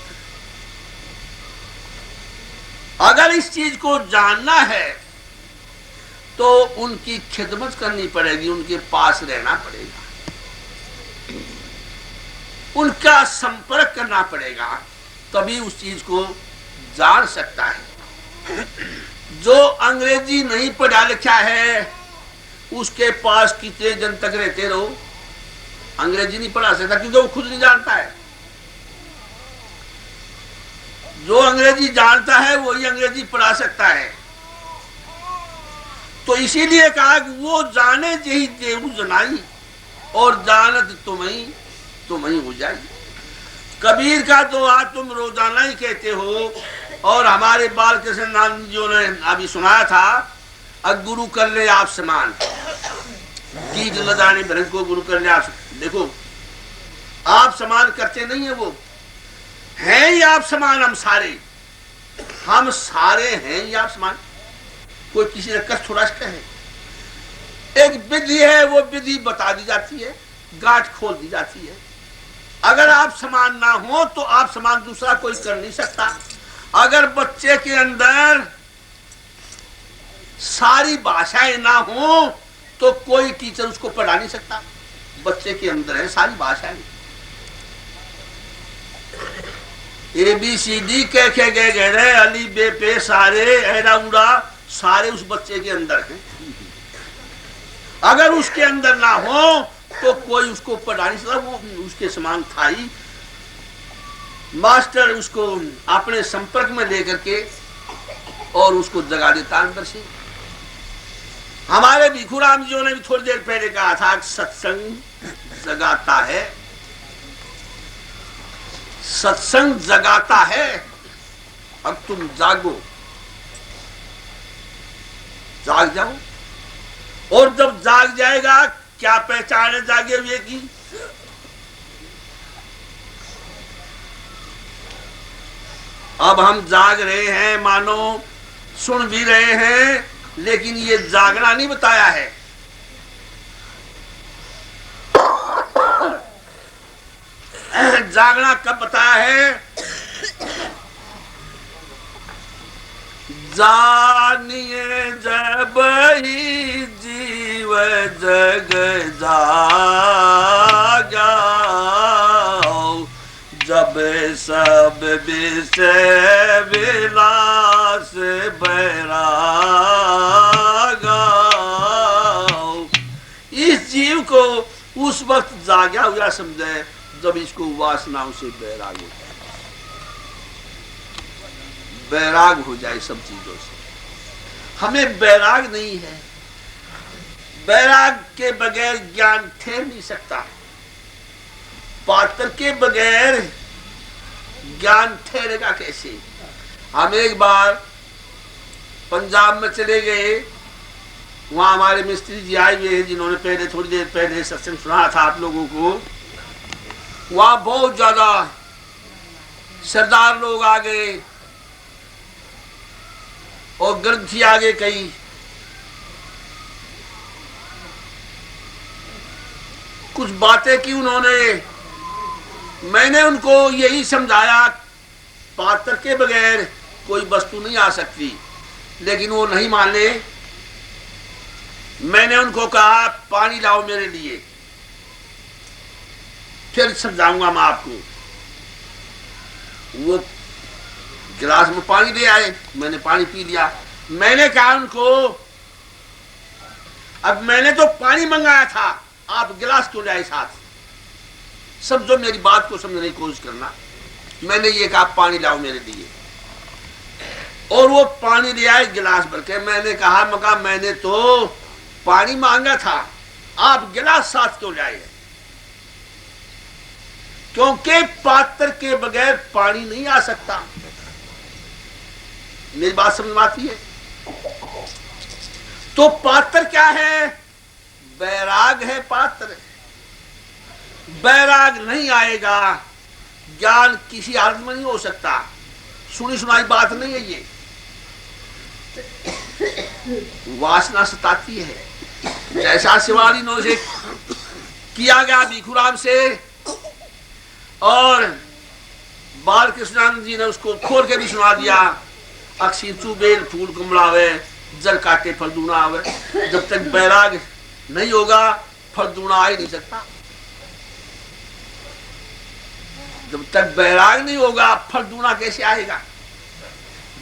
अगर इस चीज को जानना है तो उनकी खिदमत करनी पड़ेगी, उनके पास रहना पड़ेगा, उनका संपर्क करना पड़ेगा, तभी उस चीज को जान सकता है। जो अंग्रेजी नहीं पढ़ा लिखा है उसके पास कितने दिन तक रहते रहो, अंग्रेजी नहीं पढ़ा सकता, क्योंकि वो खुद नहीं जानता है। जो अंग्रेजी जानता है वही अंग्रेजी पढ़ा सकता है। तो इसीलिए कहा कि वो जाने जही देहु जनाई, और जानत तुम्हें हो जाए। कबीर का तो आज तुम रोजाना ही कहते हो, और हमारे बाल कृष्ण नाम जी ने अभी सुनाया था, अब गुरु कर ले आप समान, गीत न जाने भरत को गुरु कर ले आप। देखो, आप समान करते नहीं है, वो हैं ही आप समान। हम सारे हैं ही आप समान, कोई किसी ने कष्ट थोड़ा है। एक विधि है, वो विधि बता दी जाती है, गांठ खोल दी जाती है। अगर आप समान ना हो तो आप समान दूसरा कोई कर नहीं सकता। अगर बच्चे के अंदर सारी भाषाएं ना हो तो कोई टीचर उसको पढ़ा नहीं सकता। बच्चे के अंदर है सारी भाषाएं, ABCD कह के गए, अली बे पे सारे ऐरा उड़ा, सारे उस बच्चे के अंदर हैं। अगर उसके अंदर ना हो तो कोई उसको पढ़ा नहीं सकता, वो उसके समान था ही। मास्टर उसको अपने संपर्क में लेकर के और उसको जगा देता अंदर से। हमारे भिखुराम जी ने भी थोड़ी देर पहले कहा था, सत्संग जगाता है, सत्संग जगाता है। अब तुम जागो, जाग जाओ, और जब जाग जाएगा क्या पहचान है जागे हुए की? अब हम जाग रहे हैं, मानो सुन भी रहे हैं, लेकिन ये जागना नहीं बताया है। जागना कब बताया है? जानिए जब ही जीव जग जागा, जब सब विषय विलास बैरागा। इस जीव को उस वक्त जागा हुआ समझे जब इसको वासनाओं से बैराग हो जाए, बैराग हो जाए सब चीजों से। हमें बैराग नहीं है, बैराग के बगैर ज्ञान ठहर नहीं सकता, पात्र के बगैर ज्ञान ठहरेगा कैसे? हम एक बार पंजाब में चले गए, वहां हमारे मिस्त्री जी आए हुए हैं जिन्होंने पहले थोड़ी देर पहले सत्संग सुनाया था आप लोगों को। वहां बहुत ज्यादा सरदार लोग आ गए और ग्रंथी आ गए कई। कुछ बातें की उन्होंने, मैंने उनको यही समझाया पात्र के बगैर कोई वस्तु नहीं आ सकती, लेकिन वो नहीं माने। मैंने उनको कहा पानी लाओ मेरे लिए, फिर समझाऊंगा मैं आपको। वो गिलास में पानी ले आए, मैंने पानी पी लिया। मैंने कहा उनको, अब मैंने तो पानी मंगाया था, आप गिलास क्यों लाए साथ? समझो, मेरी बात को समझने की कोशिश करना। मैंने ये कहा पानी लाओ मेरे लिए, और वो पानी ले आए गिलास भर के। मैंने कहा मगर मैंने तो पानी मांगा था, आप गिलास साथ क्यों लाए? क्योंकि पात्र के बगैर पानी नहीं आ सकता। मेरी बात समझ में आती है? तो पात्र क्या है? बैराग है पात्र। बैराग नहीं आएगा, ज्ञान किसी हालत में नहीं हो सकता। सुनी सुनाई बात नहीं है ये, वासना सताती है। जैसा शिवालिनों से किया गया भिखुराम से, और बाल कृष्णानंद जी ने उसको खोल के भी सुना दिया। अक्सी चुबेल फूल कुमड़ावे, जल काटे फल दूना आवे। जब तक बैराग नहीं होगा फल दूना आ ही नहीं सकता। जब तक बैराग नहीं होगा फल दूना कैसे आएगा?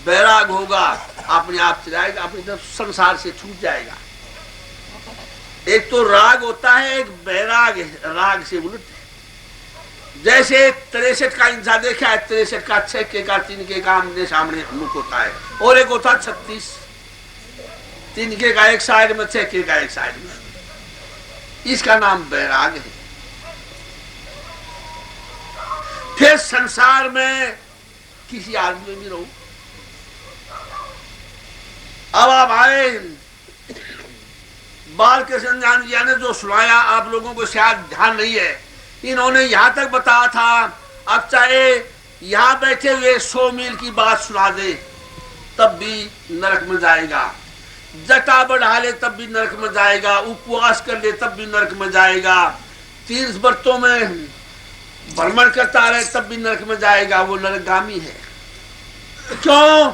बैराग होगा अपने आप चले आएगा, अपनी तरफ संसार से छूट जाएगा। एक तो राग होता है, एक बैराग है, राग से उलट। जैसे 63 का इंसान देखा है, 63 का 6 का 3 का आमने सामने मुख होता है, और एक होता 36, 3 का एक साइड में, 6 का एक साइड में। इसका नाम बैराग है। फिर संसार में किसी आदमी में भी रहो। अब आप आए, बाल कृष्ण जी ने जो सुनाया आप लोगों को शायद ध्यान नहीं है। इन्होंने यहां तक बताया था, अब चाहे यहां बैठे हुए 100 मील की बात सुना दे तब भी नरक में जाएगा। जटा बढ़ा ले तब भी नरक में जाएगा। उपवास कर ले तब भी नरक में जाएगा। 30 व्रतों में भ्रमण करता रहे तब भी नरक में जाएगा। वो नरकगामी है। क्यों?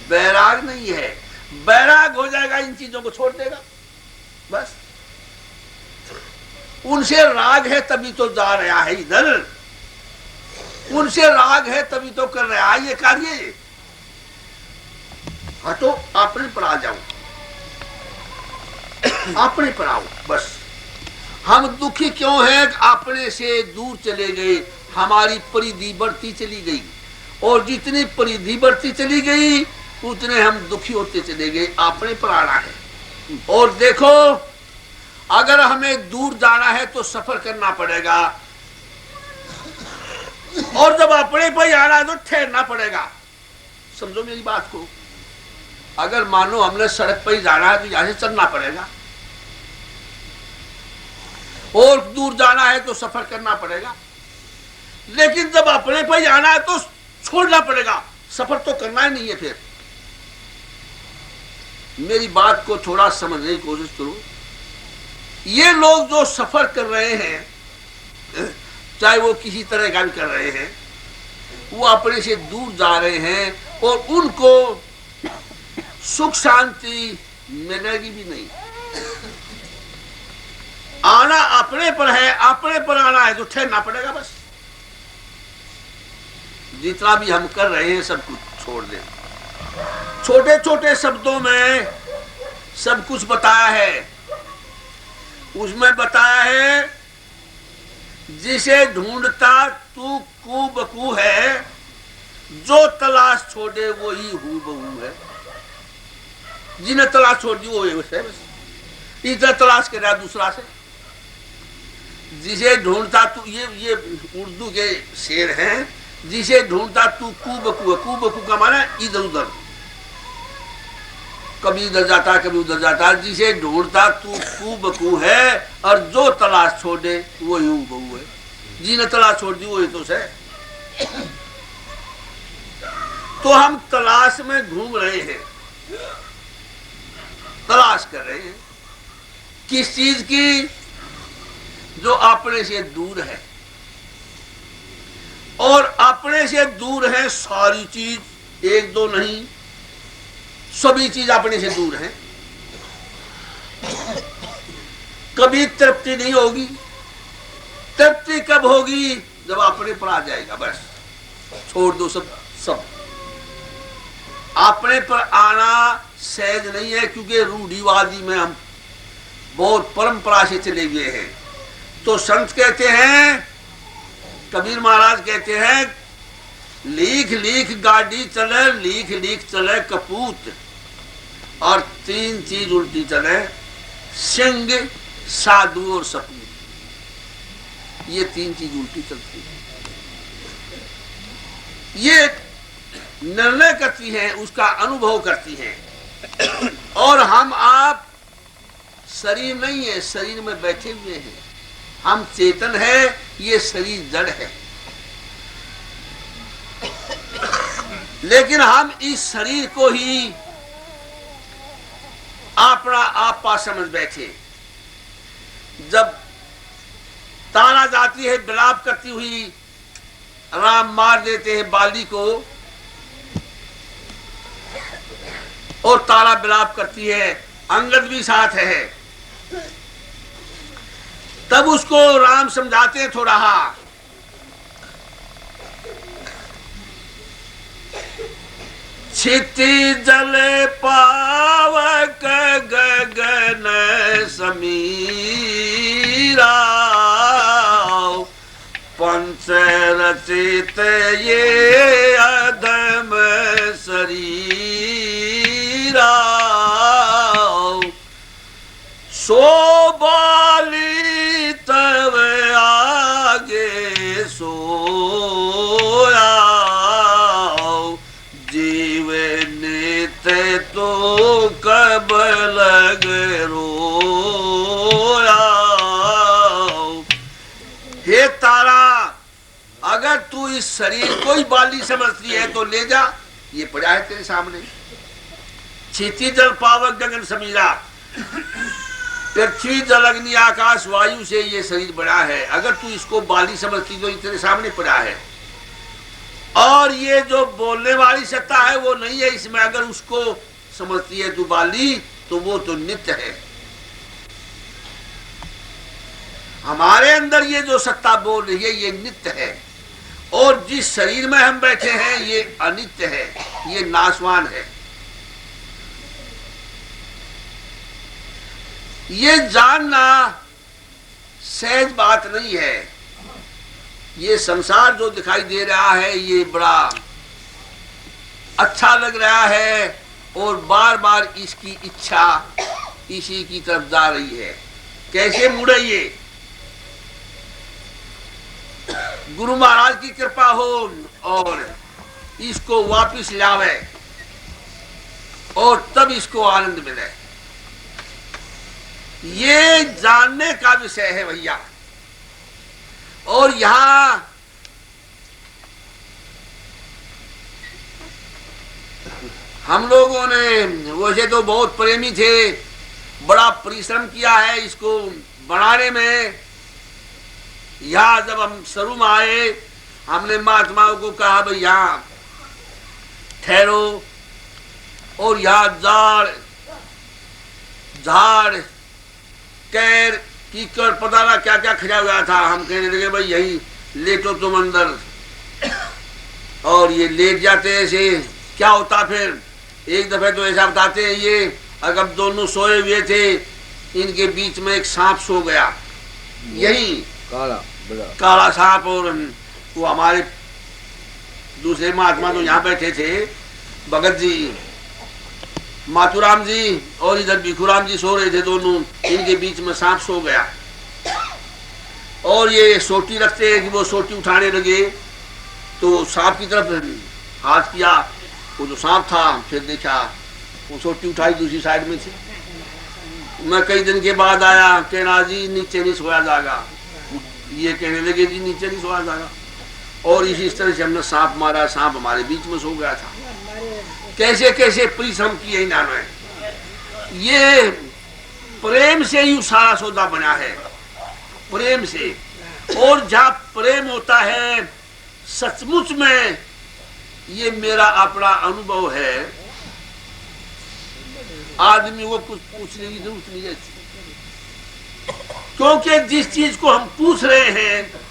बैराग नहीं है। बैराग हो जाएगा, इन चीजों को छोड़ देगा बस। उनसे राग है तभी तो जा रहा है इधर, उनसे राग है तभी तो कर रहा है ये कार्य। हटो, अपने पर आ जाओ, अपने पर आओ बस। हम दुखी क्यों हैं? अपने से दूर चले गए, हमारी परिधि बढ़ती चली गई, और जितनी परिधि बढ़ती चली गई उतने हम दुखी होते चले गए। अपने पर आना है। और देखो, अगर हमें दूर जाना है तो सफर करना पड़ेगा, और जब अपने पर ही आना है तो ठहरना पड़ेगा। समझो मेरी बात को। अगर मानो हमने सड़क पर ही जाना है तो यहां से चलना पड़ेगा, और दूर जाना है तो सफर करना पड़ेगा। लेकिन जब अपने पर ही आना है तो छोड़ना पड़ेगा, सफर तो करना ही नहीं है। फिर मेरी बात को थोड़ा समझने की कोशिश करो। ये लोग जो सफर कर रहे हैं, चाहे वो किसी तरह का भी कर रहे हैं, वो अपने से दूर जा रहे हैं, और उनको सुख शांति मिलेगी भी नहीं। आना अपने पर है, अपने पर आना है तो ठहरना पड़ेगा बस। जितना भी हम कर रहे हैं सब कुछ छोड़ दें। छोटे छोटे शब्दों में सब कुछ बताया है। उसमें बताया है, जिसे ढूंढता तू कू बकू है, जो तलाश छोड़े वो ही हू बहू है। जिन्हें तलाश छोड़ दी वो है बस, इधर तलाश कर रहा दूसरा से। जिसे ढूंढता तू, ये उर्दू के शेर हैं। जिसे ढूंढता तू कू बकू है। कू बकू का माना इधर उधर, कभी इधर जाता कभी उधर जाता। जिसे ढूंढता तू कू बकू है, और जो तलाश छोड़े वो यूं बहू है। जिन्हें तलाश छोड़ दी वो ही तो है। तो हम तलाश में घूम रहे हैं, तलाश कर रहे हैं किस चीज की, जो अपने से दूर है। और अपने से दूर है सारी चीज, एक दो नहीं, सभी चीज अपने से दूर है। कभी तृप्ति नहीं होगी। तृप्ति कब होगी? जब अपने पर आ जाएगा, बस छोड़ दो सब सब। अपने पर आना सहज नहीं है, क्योंकि रूढ़िवादी में हम बहुत परंपरा से चले हुए हैं। तो संत कहते हैं, कबीर महाराज कहते हैं, लीख लीख गाड़ी चले, लीख लीख चले कपूत, और तीन चीज उल्टी चले, सिंह, साधु और सपूत। ये तीन चीज उल्टी चलती है। ये निर्णय करती है, उसका अनुभव करती है। और हम आप शरीर नहीं है, शरीर में बैठे हुए हैं। हम चेतन है, ये शरीर जड़ है। लेकिन हम इस शरीर को ही अपना आपा समझ बैठे। जब ताना जाती है, विलाप करती हुई, राम मार देते हैं बाली को, और तारा विलाप करती है, अंगद भी साथ है। तब उसको राम समझाते हैं थोड़ा, क्षिति जल पावक गगन समीरा, पंच रचित ये अधम शरीरा, सो बाली तब आगे सोया, तो कब लग रोया। हे तारा, अगर तू इस शरीर को ही बाली समझती है तो ले जा, ये पड़ा है तेरे सामने। क्षिति जल पावक गगन समीरा, पृथ्वी जल अग्नि आकाश वायु से ये शरीर बड़ा है। अगर तू इसको बाली समझती तो ये तेरे सामने पड़ा है। और ये जो बोलने वाली सत्ता है वो नहीं है इसमें। अगर उसको समझती है तू बाली, तो वो तो नित्य है। हमारे अंदर ये जो सत्ता बोल रही है ये नित्य है, और जिस शरीर में हम बैठे हैं ये अनित्य है, ये नाशवान है। ये जानना सहज बात नहीं है। ये संसार जो दिखाई दे रहा है ये बड़ा अच्छा लग रहा है, और बार बार इसकी इच्छा इसी की तरफ जा रही है। कैसे मुड़े ये? गुरु महाराज की कृपा हो और इसको वापिस लावे, और तब इसको आनंद मिले। ये जानने का विषय है भैया। और यहां हम लोगों ने, वैसे तो बहुत प्रेमी थे, बड़ा परिश्रम किया है इसको बनाने में। यहाँ जब हम शुरू में आए, हमने महात्माओं को कहा भाई यहाँ ठहरो, और यहाँ झाड़ कैर कीकर पता ना क्या क्या खिला हुआ था। हम कहने लगे भाई यही लेटो तुम अंदर, और ये लेट जाते ऐसे। क्या होता फिर? एक दफे तो ऐसा बताते हैं, ये अगर दोनों सोए हुए थे, इनके बीच में एक सांप सो गया, यही काला सांप। और वो हमारे दूसरे महात्मा तो यहाँ बैठे थे, भगत जी, माथुराम जी, और इधर भिखुराम जी सो रहे थे दोनों, इनके बीच में सांप सो गया। और ये सोटी रखते हैं कि वो सोटी उठाने लगे, तो सांप की तरफ हाथ किया, वो जो सांप था, फिर देखा वो सोटी उठाई दूसरी साइड में थी। मैं कई दिन के बाद आया, कहना जी नीचे नहीं सोया जाएगा। ये कहने लगे जी नीचे नहीं सोया जाएगा। और इसी तरह से हमने सांप मारा, सांप हमारे बीच में सो गया था। कैसे कैसे परिश्रम किए इन्होंने। ये प्रेम से ही सारा सौदा बना है, प्रेम से। और जहां प्रेम होता है सचमुच में, ये मेरा अपना अनुभव है, आदमी को कुछ पूछने की जरूरत नहीं रहती, क्योंकि जिस चीज को हम पूछ रहे हैं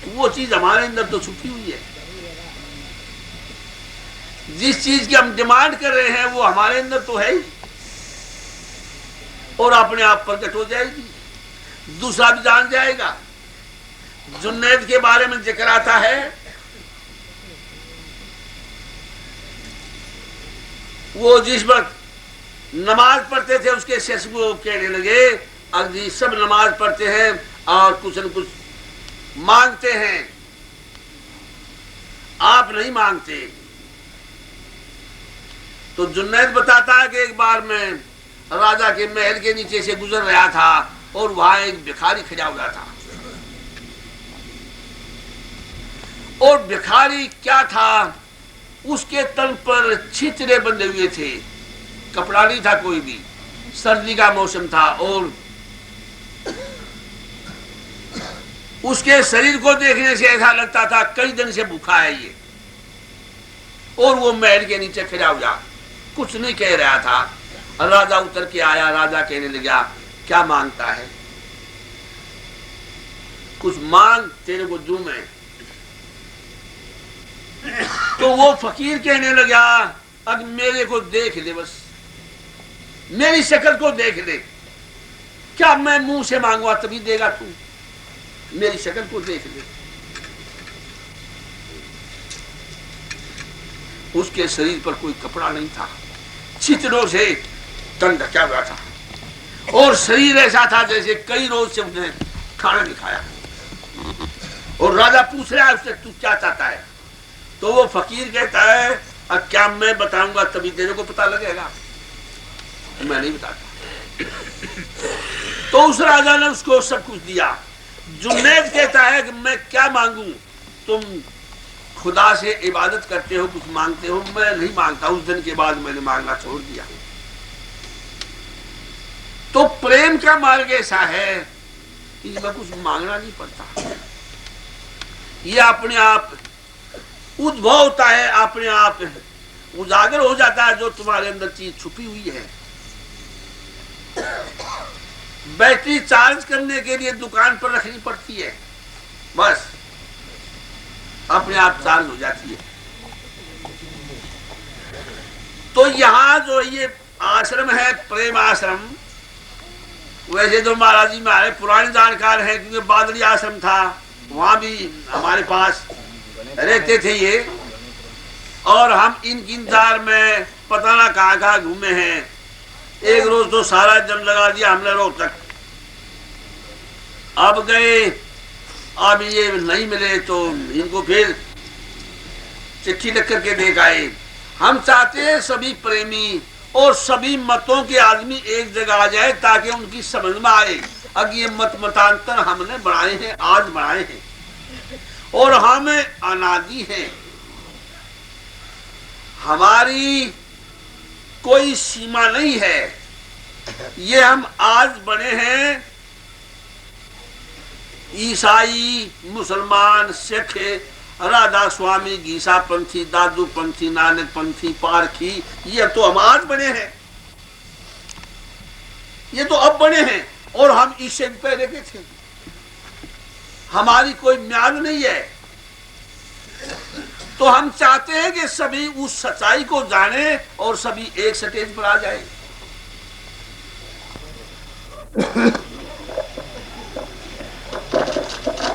वो चीज हमारे अंदर तो छुपी हुई है। जिस चीज की हम डिमांड कर रहे हैं वो हमारे अंदर तो है ही, और अपने आप प्रकट हो जाएगी, दूसरा भी जान जाएगा। जुन्नैद के बारे में जिक्र आता है, वो जिस वक्त नमाज पढ़ते थे उसके शेष को कहने लगे, अभी सब नमाज पढ़ते हैं और कुछ न कुछ मांगते हैं, आप नहीं मांगते। तो जुन्नैद बताता है कि एक बार मैं राजा के महल के नीचे से गुजर रहा था और वहां एक भिखारी खड़ा हुआ था। और भिखारी क्या था, उसके तन पर छितरे बंधे हुए थे, कपड़ा नहीं था कोई भी, सर्दी का मौसम था, और उसके शरीर को देखने से ऐसा लगता था कई दिन से भूखा है ये। और वो महल के नीचे खड़ा हुआ, कुछ नहीं कह रहा था। राजा उतर के आया, राजा कहने लगा क्या मांगता है, कुछ मांग, तेरे को दूं मैं। तो वो फकीर कहने लगा, अब मेरे को देख ले, बस मेरी शक्ल को देख ले, क्या मैं मुंह से मांगवा तभी देगा तू, मेरी शक्ल को देख ले। उसके शरीर पर कोई कपड़ा नहीं था, छितरों से तन ढका हुआ था, और शरीर ऐसा था जैसे कई रोज से उसने खाना नहीं खाया। और राजा पूछ रहा है उससे, तू क्या चाहता है? तो वो फकीर कहता है, अब क्या मैं बताऊंगा तभी तेरे को पता लगेगा, मैं नहीं बताता। तो उस राजा ने उसको सब कुछ दिया। जुन्नैद कहता है कि मैं क्या मांगू, तुम खुदा से इबादत करते हो, कुछ मांगते हो, मैं नहीं मांगता। उस दिन के बाद मैंने मांगना छोड़ दिया। तो प्रेम का मार्ग ऐसा है कि इसमें कुछ मांगना नहीं पड़ता, ये अपने आप उद्भव होता है, अपने आप उजागर हो जाता है जो तुम्हारे अंदर चीज छुपी हुई है। बैटरी चार्ज करने के लिए दुकान पर रखनी पड़ती है, बस अपने आप चार्ज हो जाती है। तो यहाँ जो ये आश्रम है प्रेम आश्रम, वैसे तो महाराज जी हमारे पुराने जानकार हैं, क्योंकि बादली आश्रम था, वहां भी हमारे पास रहते थे ये, और हम इनकी इंतजार में पता ना कहाँ कहाँ घूमे हैं। एक रोज तो सारा जन लगा दिया हमने रोहतक, अब गए, अब ये नहीं मिले तो इनको फिर चिट्ठी लिख करके देख आए। हम चाहते हैं सभी प्रेमी और सभी मतों के आदमी एक जगह आ जाए ताकि उनकी समझ में आए। अब ये मत मतांतर हमने बढ़ाए हैं, आज बढ़ाए हैं, और हम अनादि हैं, हमारी कोई सीमा नहीं है। ये हम आज बने हैं, ईसाई, मुसलमान, सिख, राधा स्वामी, गीसा पंथी, दादू पंथी, नानक पंथी, पारखी, ये तो हम आज बने हैं, ये तो अब बने हैं, और हम इससे पहले के थे। हमारी कोई म्याद नहीं है। तो हम चाहते हैं कि सभी उस सच्चाई को जाने और सभी एक स्टेज पर आ जाए।